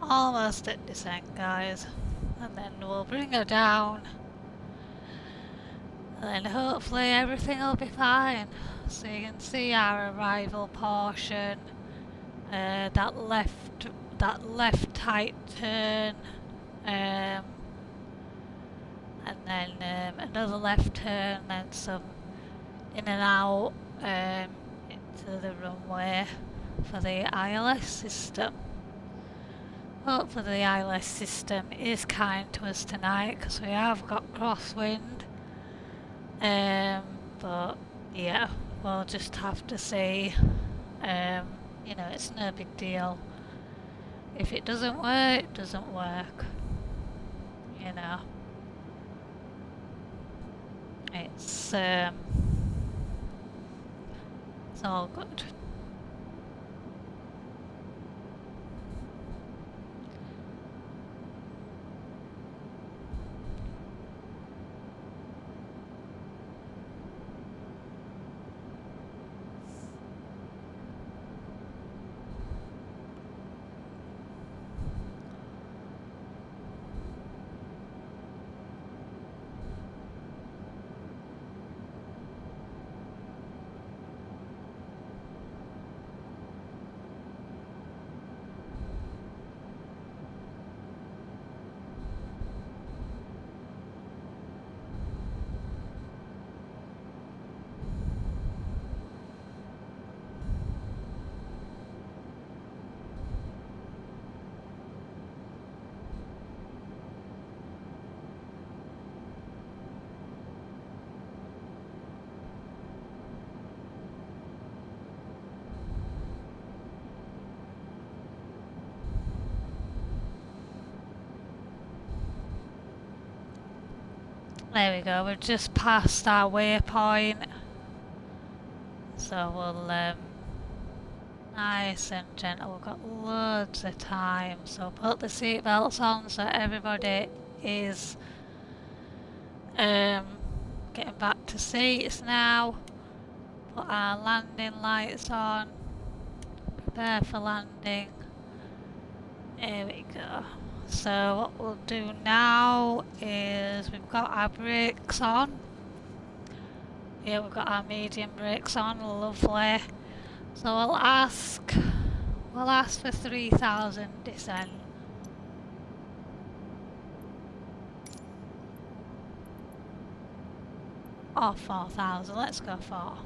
Almost at descent, guys, and then we'll bring her down And then hopefully everything will be fine. So you can see our arrival portion, that left tight turn, and then another left turn, then some in and out into the runway for the ILS system. Hopefully the ILS system is kind to us tonight because we have got crosswind. But yeah, we'll just have to see. You know, it's no big deal. If it doesn't work, it doesn't work. You know, it's all good. There we go, we've just passed our waypoint. So we'll, nice and gentle, we've got loads of time. So put the seatbelts on so everybody is getting back to seats now. Put our landing lights on. Prepare for landing. Here we go. So what we'll do now is we've got our brakes on. Yeah, we've got our medium brakes on, lovely. So we'll ask for 3,000 descent. Or 4,000, let's go 4.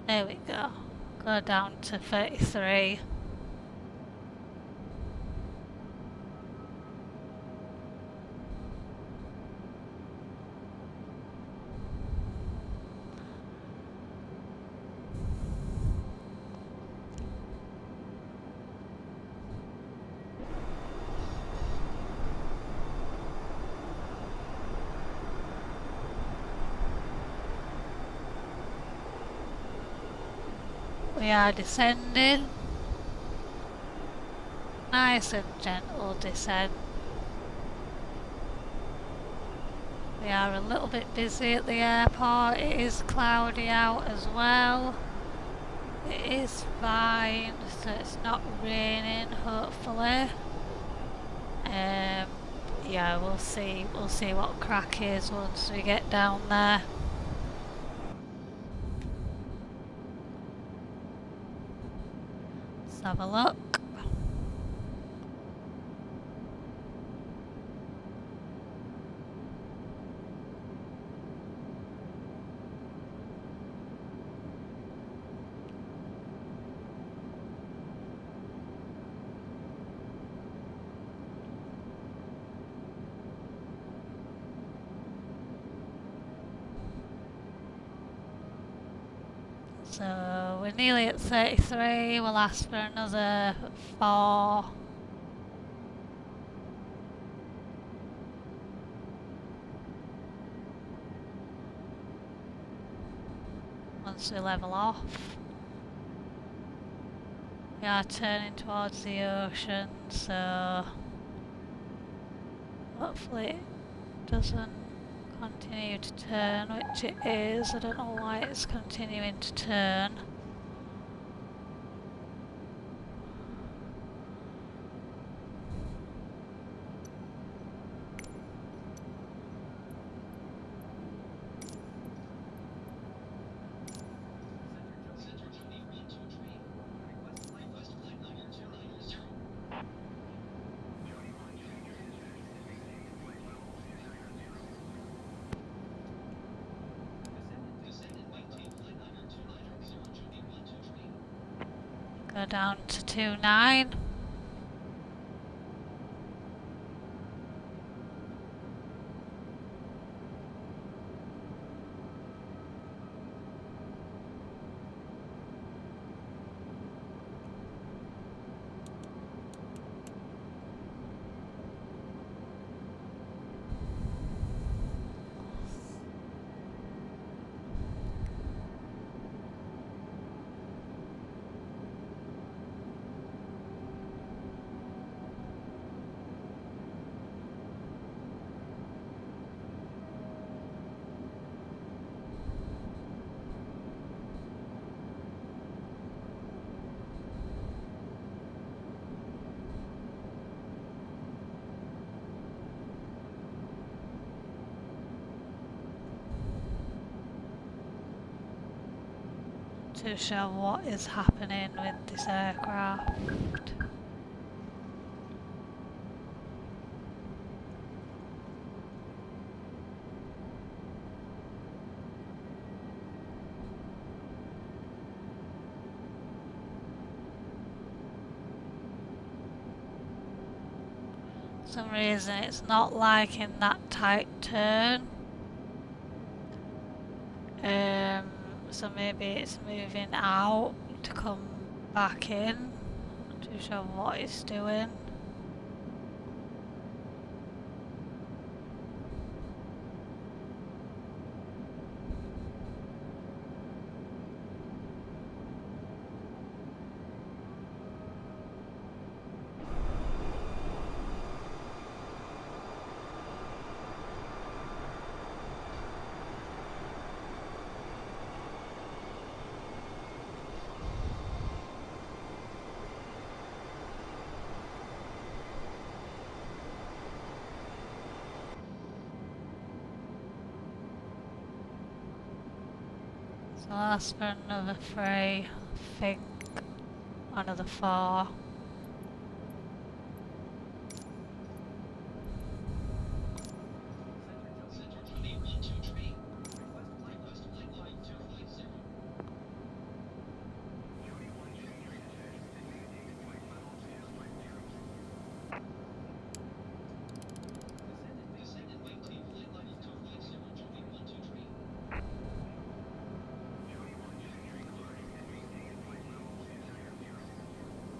There we go. Go down to 33. We are descending. Nice and gentle descent. We are a little bit busy at the airport. It is cloudy out as well. It is fine, so it's not raining, hopefully. Yeah, we'll see what crack is once we get down there. Let's have a look. So we're nearly at 33, we'll ask for another 4. Once we level off. We are turning towards the ocean, so hopefully it doesn't continue to turn, which it is. I don't know why it's continuing to turn. Go down to 29. To show what is happening with this aircraft. For some reason it's not liking that tight turn. So maybe it's moving out to come back in. Not too sure what it's doing. So that's for another 3, I think. Another 4.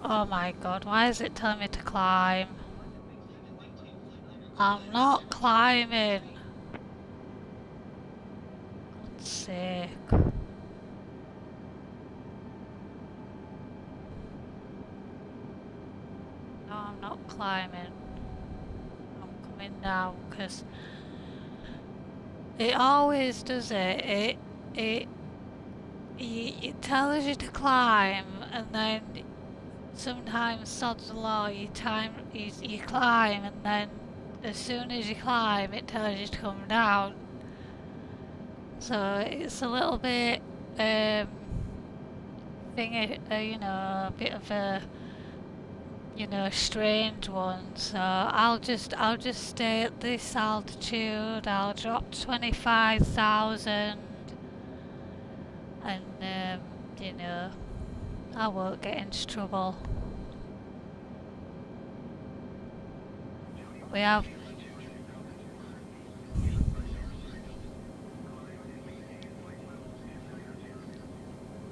Oh my god, why is it telling me to climb? I'm not climbing. God's sake. No, I'm not climbing. I'm coming down because it always does it. It tells you to climb, and then sometimes sod's law, you climb, and then as soon as you climb, it tells you to come down. So it's a little bit a bit of a strange one. So I'll just stay at this altitude. I'll drop 25,000, and I won't get into trouble. We have.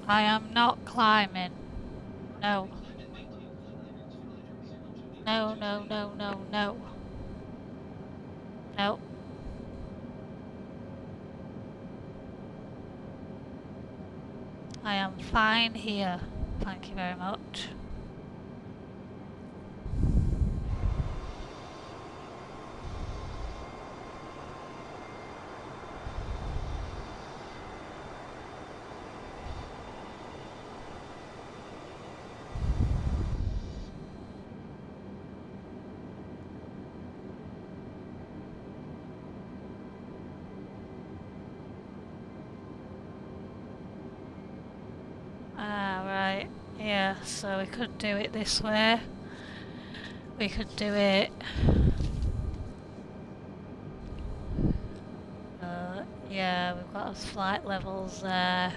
I am not climbing. No. No, no, no, no, no. No. I am fine here. Thank you very much. Yeah, so we could do it this way. We could do it... yeah, we've got those flight levels there.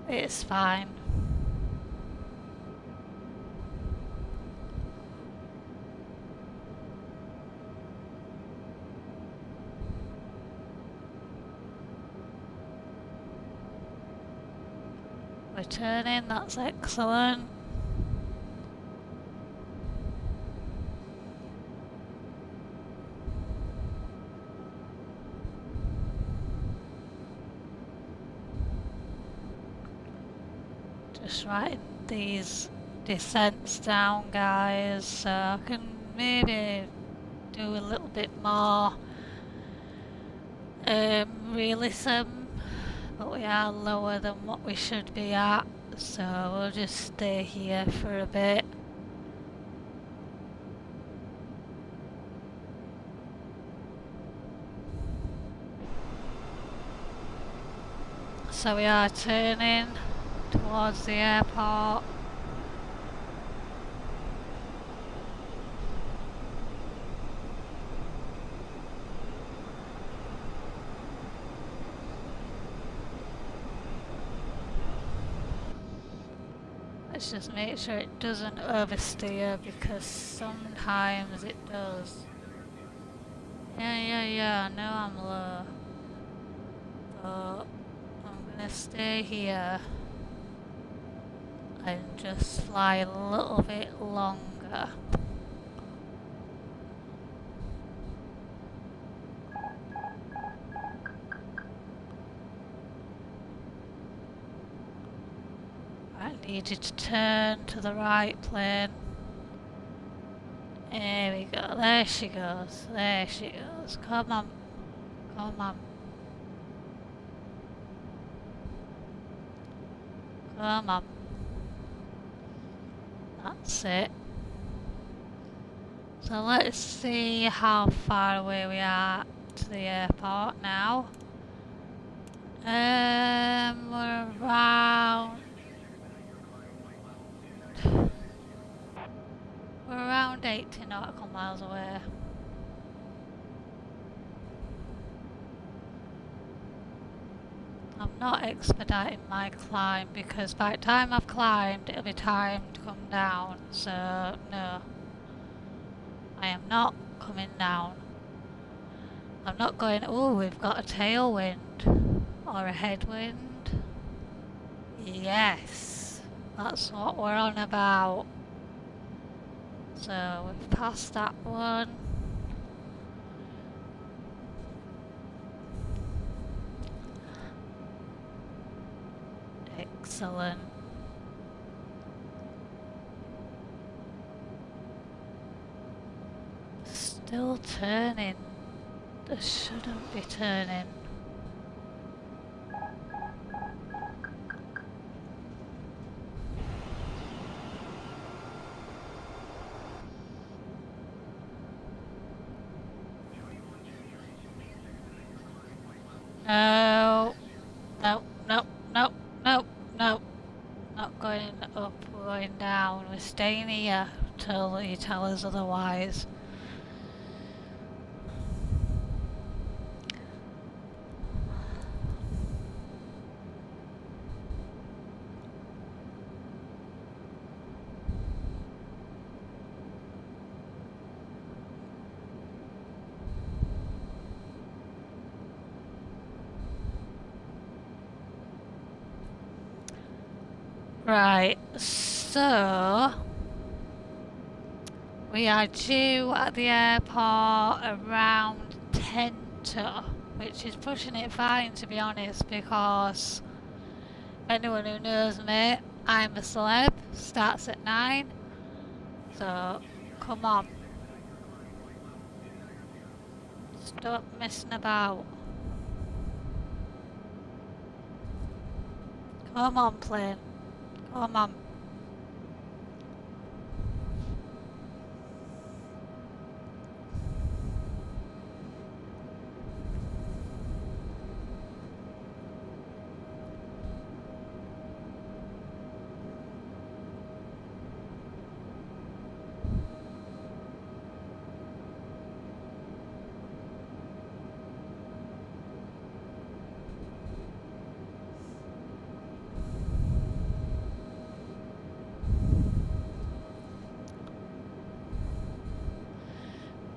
It's fine. We're turning, that's excellent. Just writing these descents down, guys, so I can maybe do a little bit more realism, but we are lower than what we should be at, so we'll just stay here for a bit. So we are turning towards the airport. Let's just make sure it doesn't oversteer, because sometimes it does. Yeah, I know I'm low, but I'm gonna stay here and just fly a little bit longer. I needed to turn to the right plane. There we go, there she goes, come on, come on. Come on. That's it. So let's see how far away we are to the airport now. We're around 80 nautical miles away. I'm not expediting my climb, because by the time I've climbed it'll be time to come down, so no. I am not coming down. I'm not going, oh, we've got a tailwind or a headwind. Yes, that's what we're on about. So we've passed that one. Excellent. Still turning. They shouldn't be turning. No. No, no, no, no, no. Not going up, we're going down. We're staying here till you tell us otherwise. Right, so we are due at the airport around 10 to, which is pushing it fine, to be honest, because anyone who knows me, I'm a celeb, starts at 9, so come on, stop messing about. Come on, plane. Come on.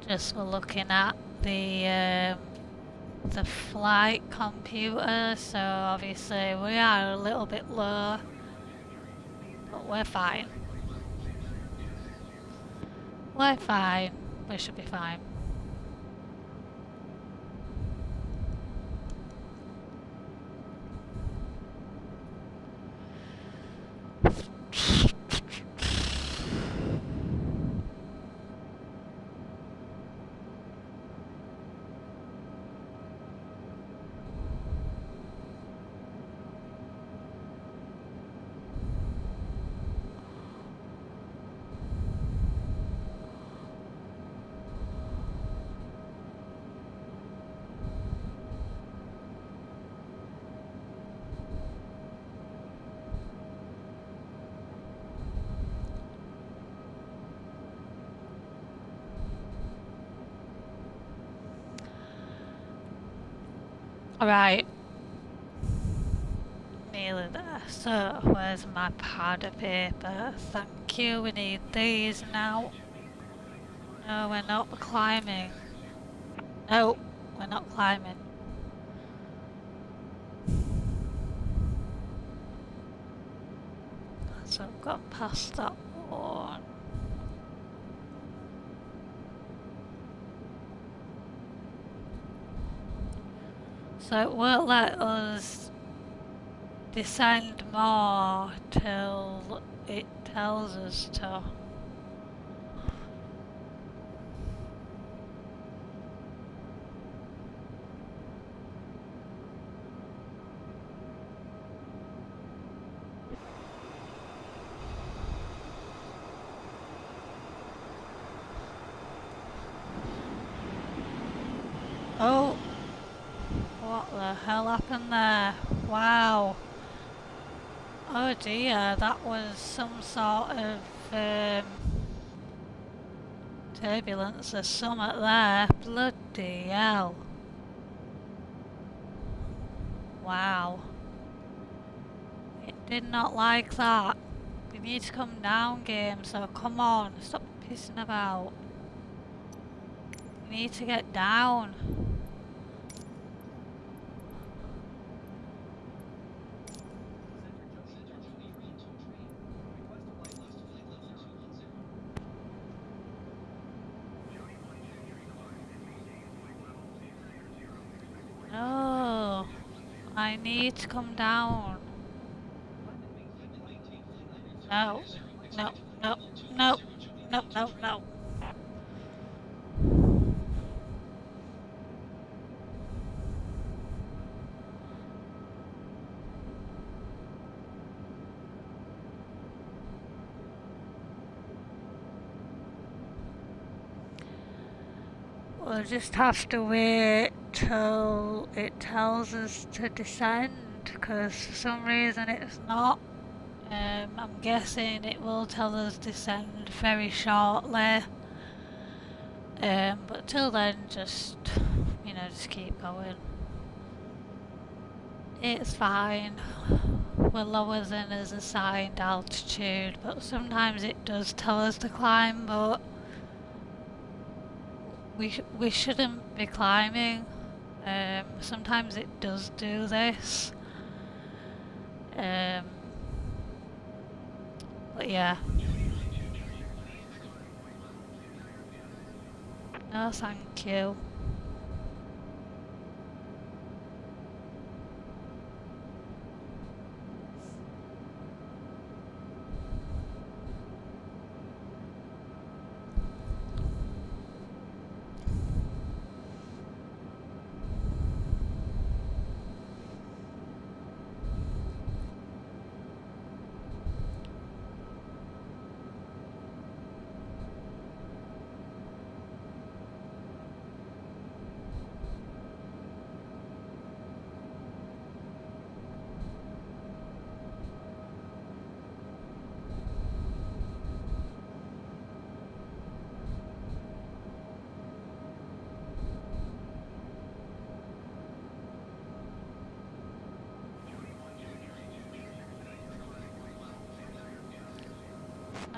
Just we're looking at the flight computer, so obviously we are a little bit low, but we're fine. We're fine. We should be fine. Alright. Nearly there. So, where's my pad of paper? Thank you, we need these now. No, we're not climbing. No, we're not climbing. So I've got past that one. So it won't let us descend more till it tells us to. Oh, what the hell happened there? Wow. Oh dear, that was some sort of turbulence or something there. Bloody hell. Wow. It did not like that. You need to come down, game, so come on, stop pissing about. You need to get down. No, I need to come down. No, no, no, no, no, no, no. We'll just have to wait till it tells us to descend, because for some reason it's not. I'm guessing it will tell us descend very shortly. But till then, just keep going. It's fine. We're lower than as assigned altitude, but sometimes it does tell us to climb, but we shouldn't be climbing. Sometimes it does do this. But yeah. No, thank you.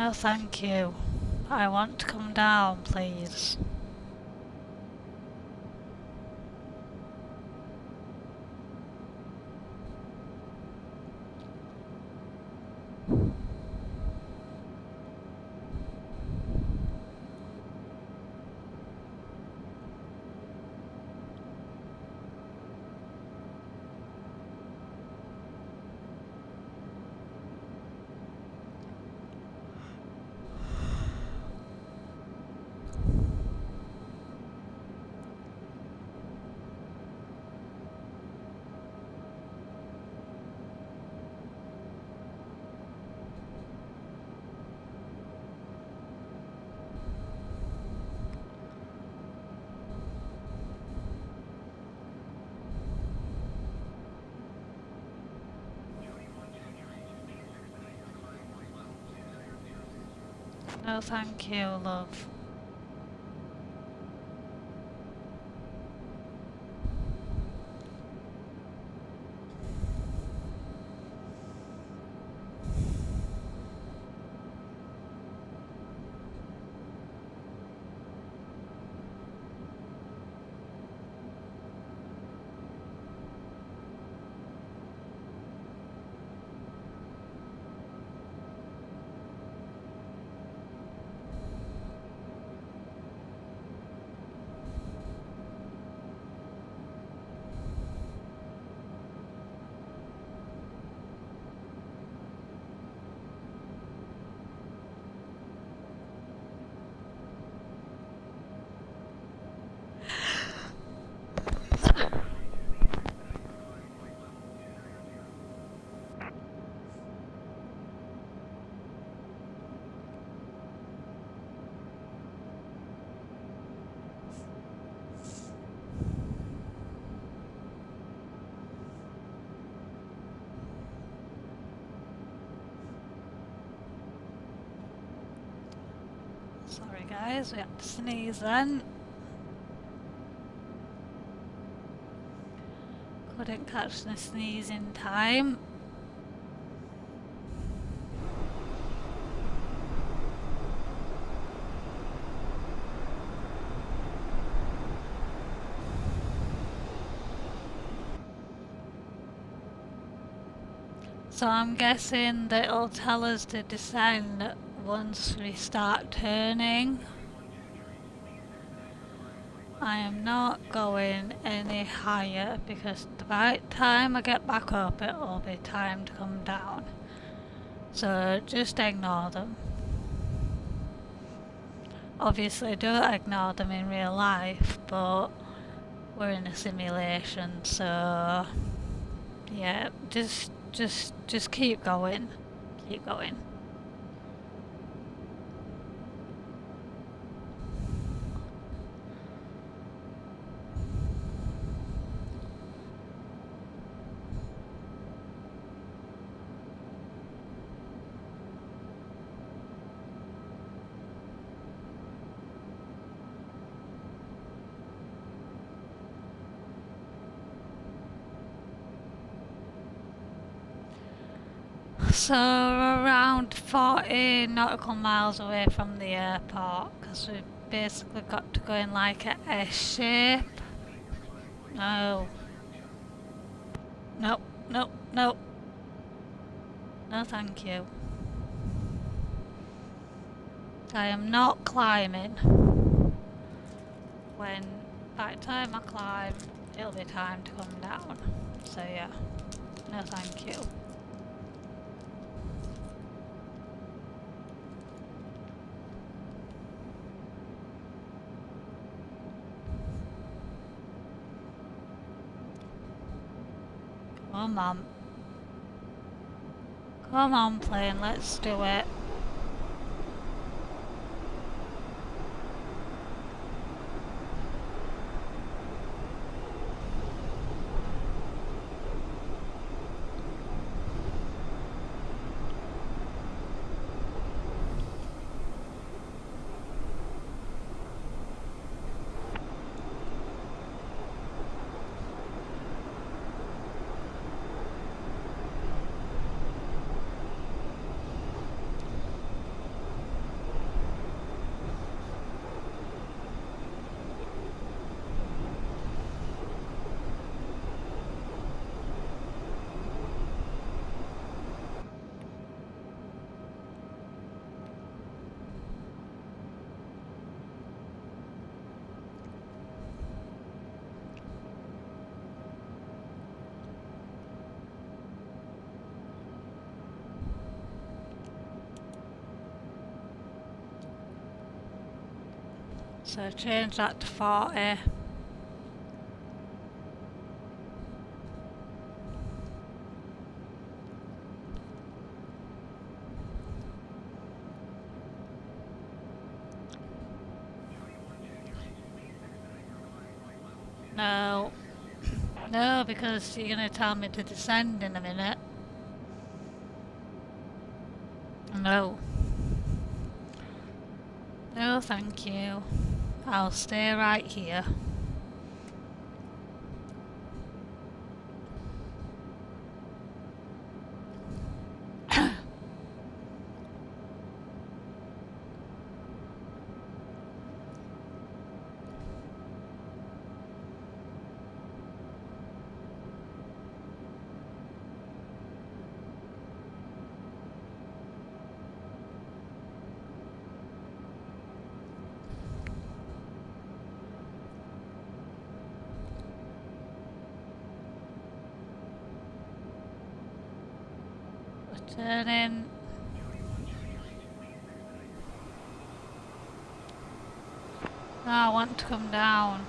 No, thank you. I want to come down, please. No, thank you, love. Sorry guys, we had to sneeze then. Couldn't catch the sneeze in time. So I'm guessing that it'll tell us to descend once we start turning. I am not going any higher because by the time I get back up it'll be time to come down. So just ignore them. Obviously don't ignore them in real life, but we're in a simulation, so yeah, just keep going. Keep going. So we're around 40 nautical miles away from the airport because we've basically got to go in like a S shape. No. Nope, nope, nope. No thank you. I am not climbing. When by the time I climb, it'll be time to come down. So yeah, no thank you. Come on. Come on, plane, let's do it. So change that to 40. No. No, because you're gonna tell me to descend in a minute. No. No, thank you. I'll stay right here. Turning. No, I want to come down.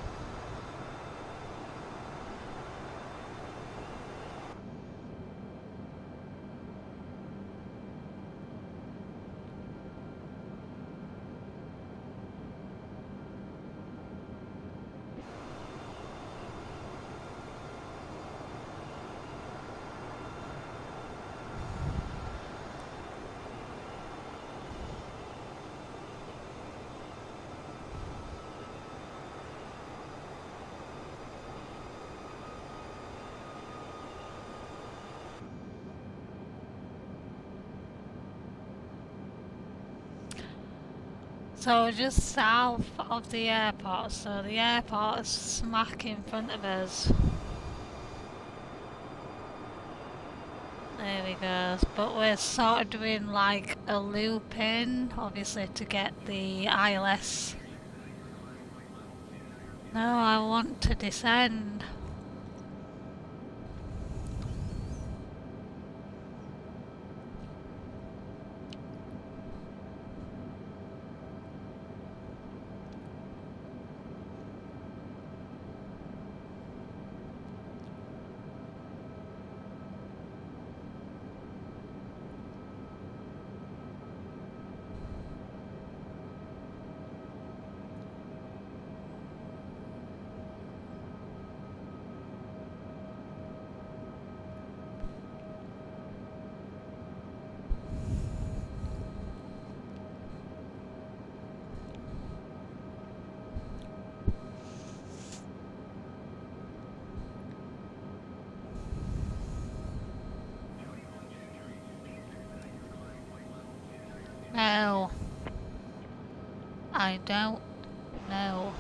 So just south of the airport, so the airport is smack in front of us. There we go, but we're sort of doing like a loop in, obviously to get the ILS. No, I want to descend. No, I don't know.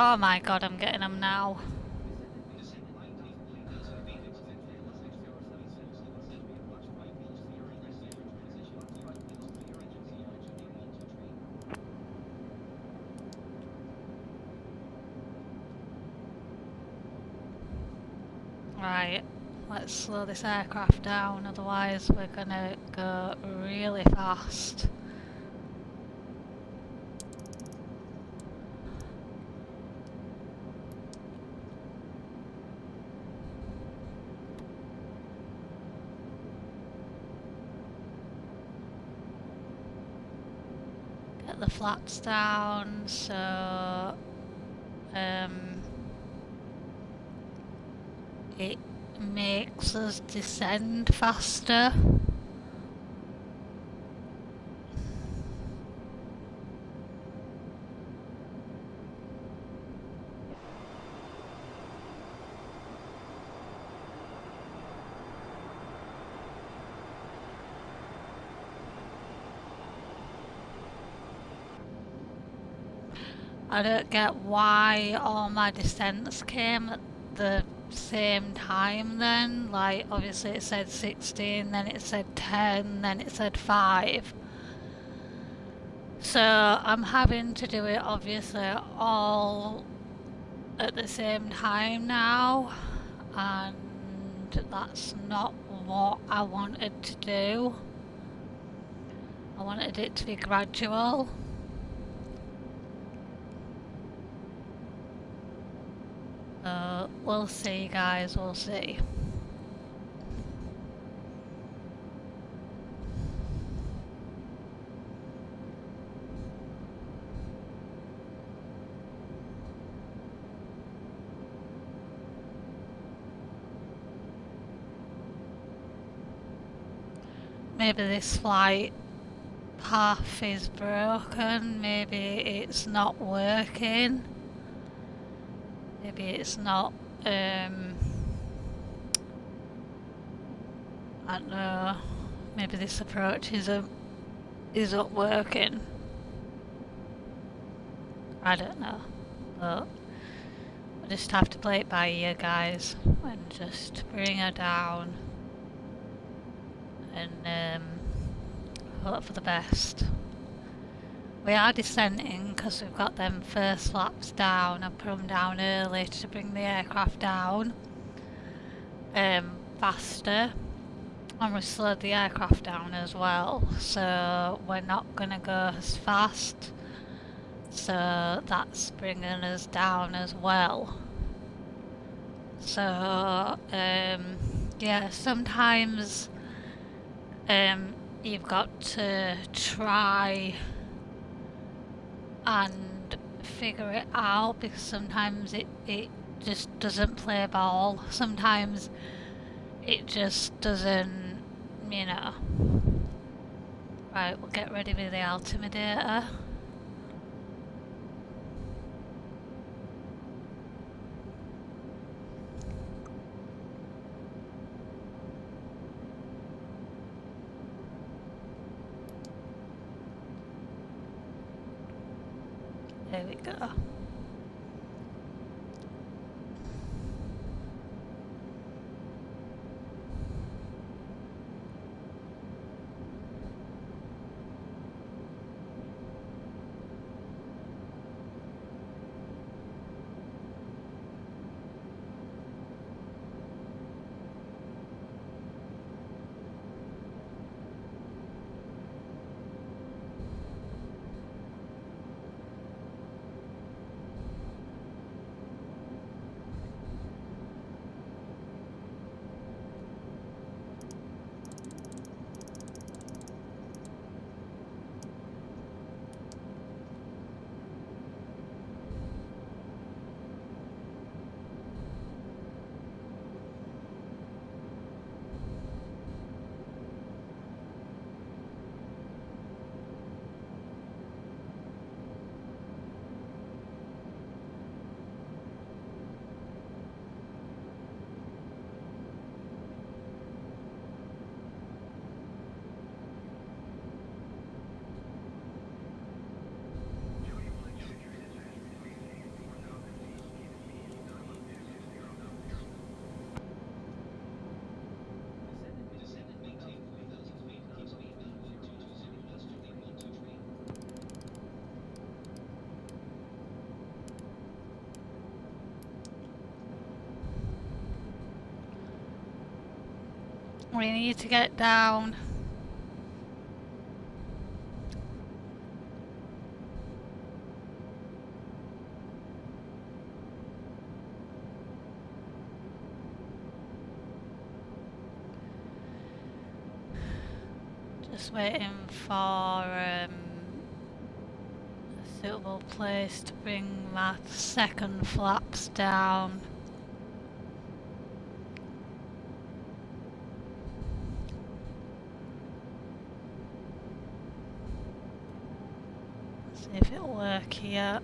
Oh my god, I'm getting them now. Right, let's slow this aircraft down, otherwise we're gonna go really fast. Get the flaps down, so it makes us descend faster. I don't get why all my descents came at the same time then. Like, obviously it said 16, then it said 10, then it said 5. So I'm having to do it obviously all at the same time now, and that's not what I wanted to do. I wanted it to be gradual. We'll see, guys, we'll see. Maybe this flight path is broken, maybe it's not working, maybe it's not, I don't know, maybe this approach isn't working. I don't know, but I just have to play it by ear, guys, and just bring her down and hope for the best. We are descending because we've got them first flaps down. I put them down early to bring the aircraft down faster, and we slowed the aircraft down as well, so we're not going to go as fast, so that's bringing us down as well. So yeah, sometimes you've got to try and figure it out, because sometimes it just doesn't play ball. Sometimes it just doesn't, you know. Right, we'll get ready with the altimeter. There we go. We need to get down. Just waiting for a suitable place to bring my second flaps down. See if it'll work here.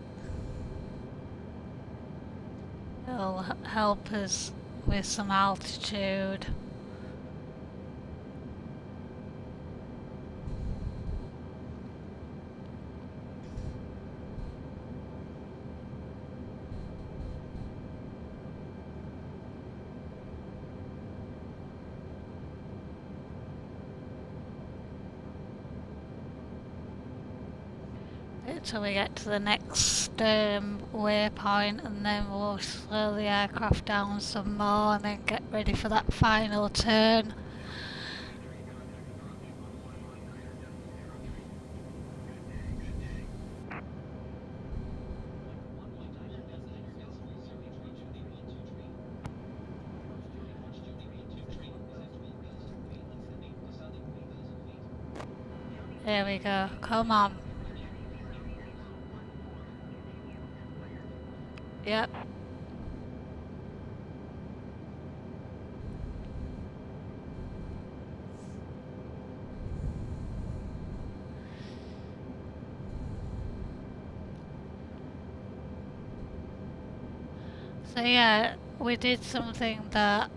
It'll help us with some altitude. till we get to the next waypoint, and then we'll slow the aircraft down some more and then get ready for that final turn. There we go, come on. Yep. So yeah, we did something that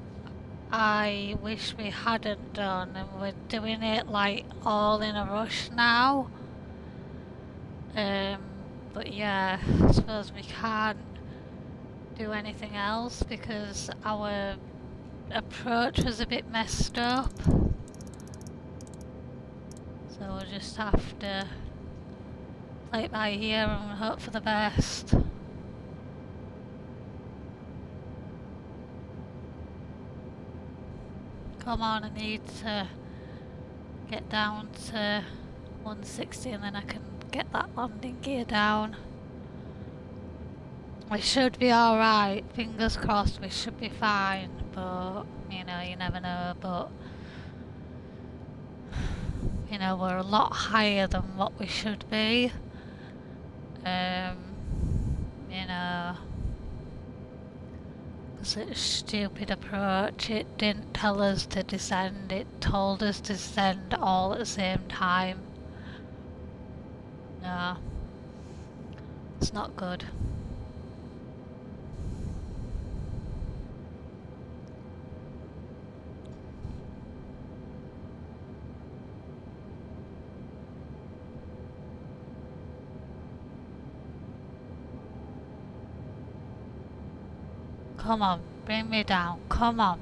I wish we hadn't done, and we're doing it like all in a rush now. But yeah, I suppose we can't do anything else because our approach was a bit messed up. So we'll just have to play it by ear and hope for the best. Come on, I need to get down to 160 and then I can get that landing gear down. We should be alright, fingers crossed, we should be fine, but you know, you never know. But you know, we're a lot higher than what we should be. You know, it's a stupid approach. It didn't tell us to descend, it told us to descend all at the same time. No, it's not good. Come on, bring me down, come on.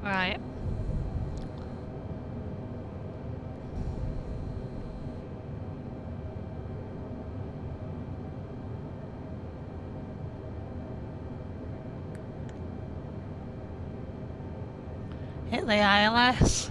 Right. Hit the ILS.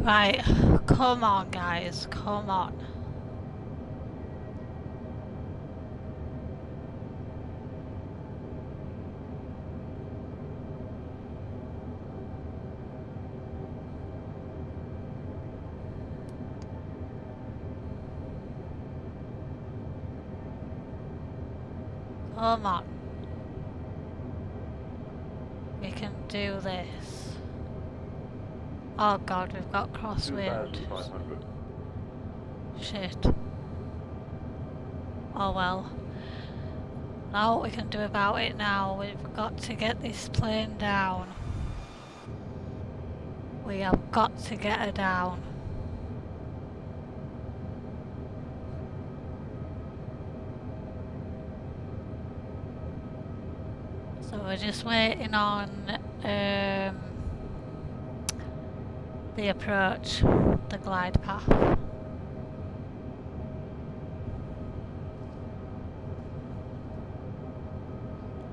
Right, come on guys, come on. Come on. We can do this. Oh god, we've got crosswind. Shit. Oh well. Now what we can do about it now, we've got to get this plane down. We have got to get her down. So we're just waiting on the approach, the glide path.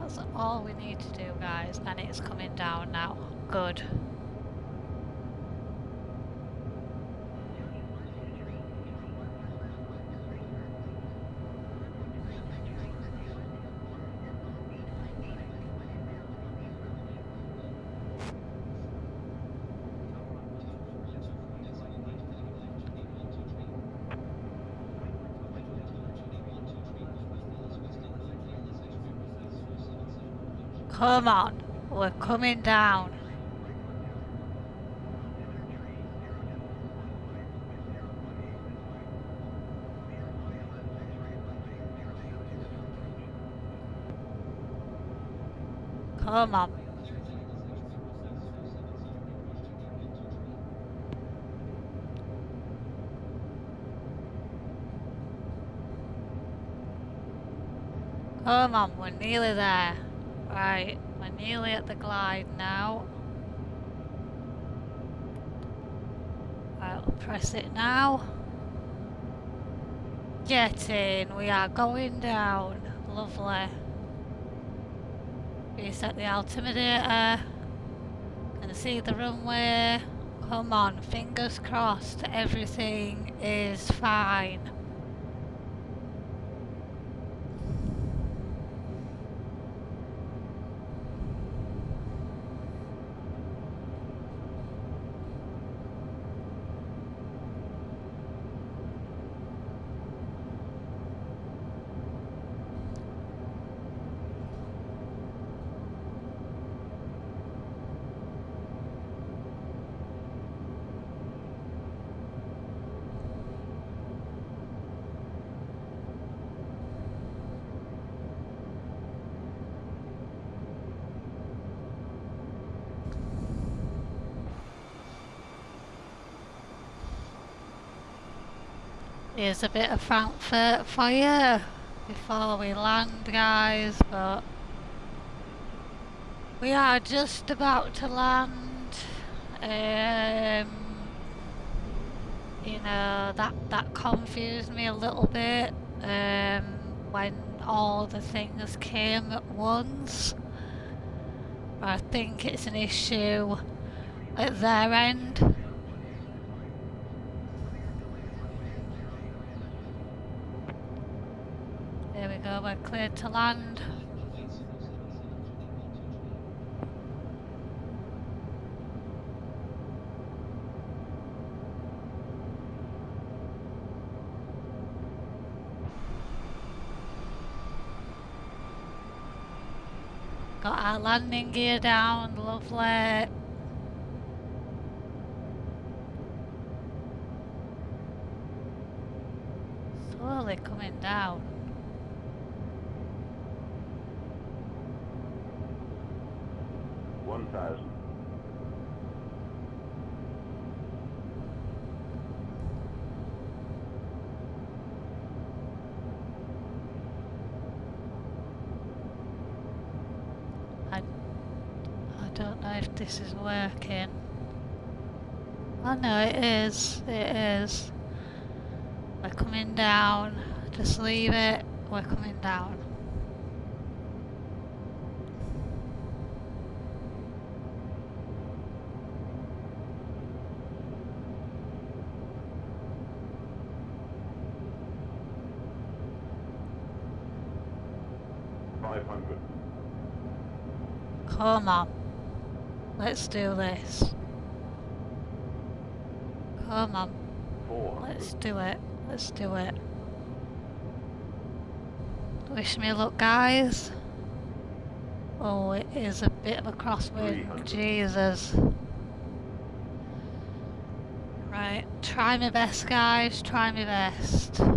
That's all we need to do, guys, and it's coming down now. Good. Come on, we're coming down. Come on. Come on, we're nearly there. Right, we're nearly at the glide now. Right, we'll press it now. Get in, we are going down. Lovely. Reset the altimeter. Can see the runway. Come on, fingers crossed, everything is fine. Here's a bit of Frankfurt for you before we land, guys, but we are just about to land. You know, that confused me a little bit when all the things came at once. But I think it's an issue at their end. There we go, we're cleared to land. Got our landing gear down, lovely. Slowly coming down. I don't know if this is working. Oh no, it is. It is. We're coming down. Just leave it. We're coming down. 500. Come on. Let's do this. Come on. 400. Let's do it. Let's do it. Wish me luck, guys. Oh, it is a bit of a crosswind. 300. Jesus. Right, try my best, guys. Try my best. 200.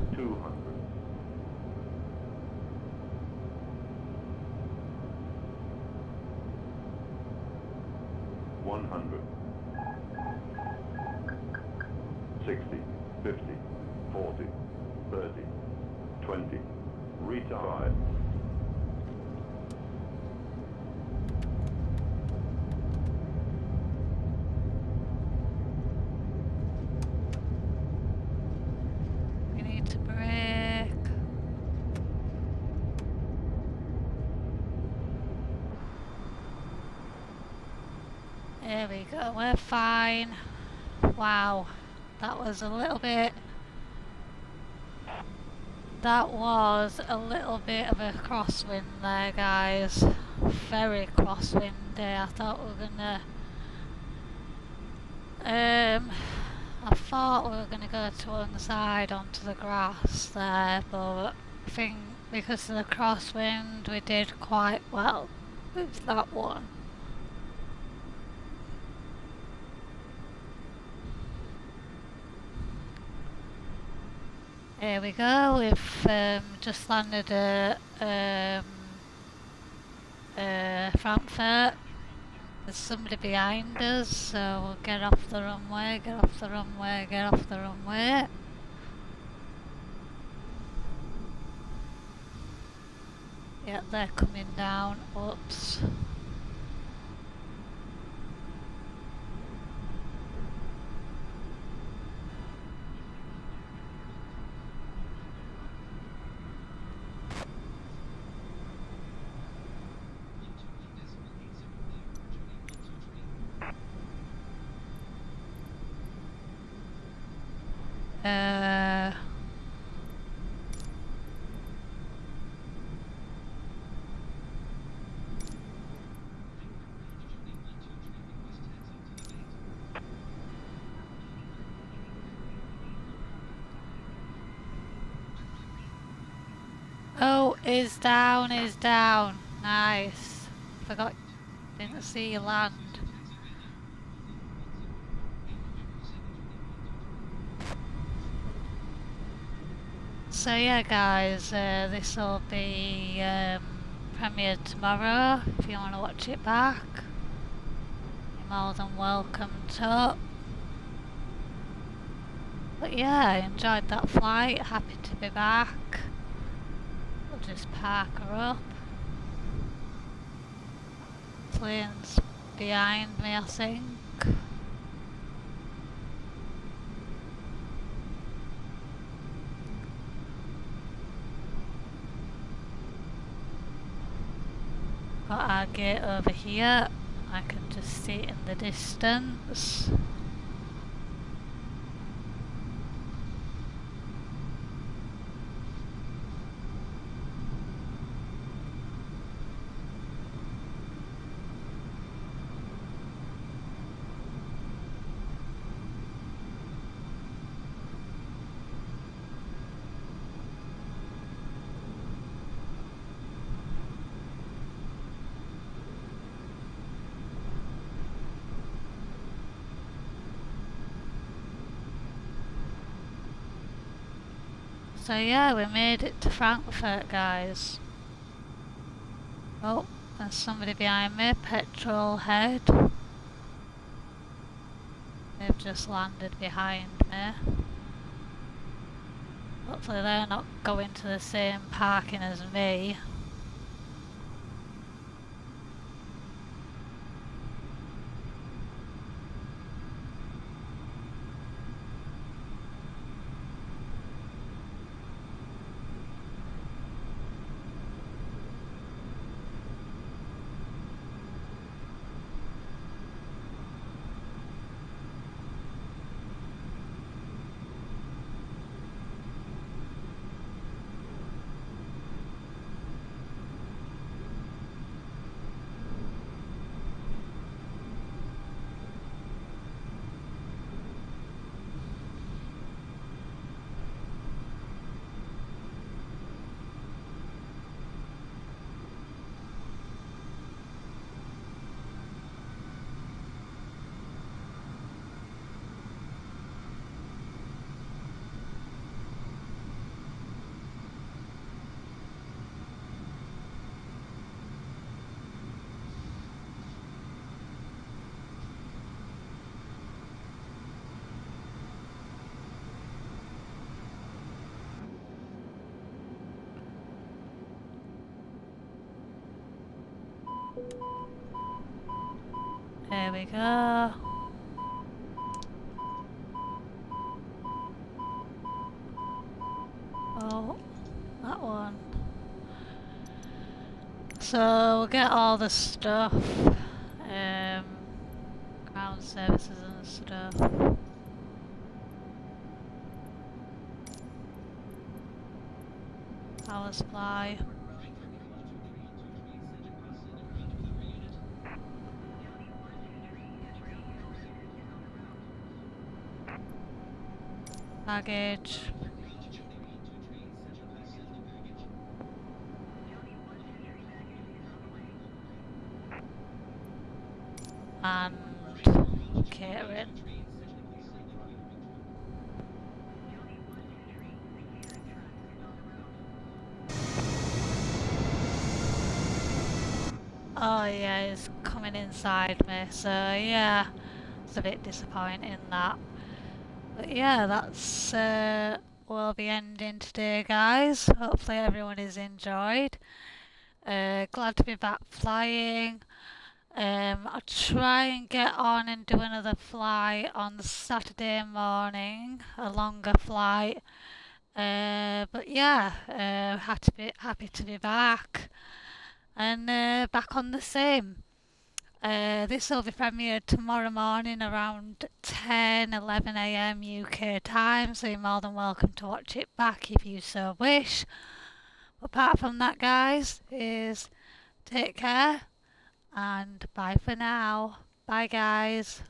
100. 60, 50, 40, 30, 20. Retire. We need to brake. There we go, we're fine. Wow, that was a little bit... That was a little bit of a crosswind there, guys. Very crosswindy. I thought we were gonna... I thought we were gonna go to one side onto the grass there, but I think because of the crosswind we did quite well with that one. Here we go, we've just landed at Frankfurt. There's somebody behind us, so we'll get off the runway, get off the runway, get off the runway. Yeah, they're coming down. Oops. Oh, is down, is down. Nice. Forgot, didn't see you land. So yeah guys, this will be premiered tomorrow. If you want to watch it back, you're more than welcome to. But yeah, I enjoyed that flight, happy to be back. We'll just park her up. Plane's behind me, I think. Got our gate over here, I can just see it in the distance. So yeah, we made it to Frankfurt, guys. Oh, there's somebody behind me, petrol head. They've just landed behind me. Hopefully they're not going to the same parking as me. There we go. Oh, that one. So we'll get all the stuff, ground services and stuff. Power supply. Baggage. And catering. Oh yeah, it's coming inside me, so yeah, it's a bit disappointing that. But yeah, that's we'll be ending today, guys. Hopefully everyone has enjoyed. Glad to be back flying. I'll try and get on and do another flight on the Saturday morning, a longer flight. But yeah, happy to be back and back on the same. This will be premiered tomorrow morning around 10-11 a.m. UK time, so you're more than welcome to watch it back if you so wish. But apart from that, guys, is take care and bye for now. Bye, guys.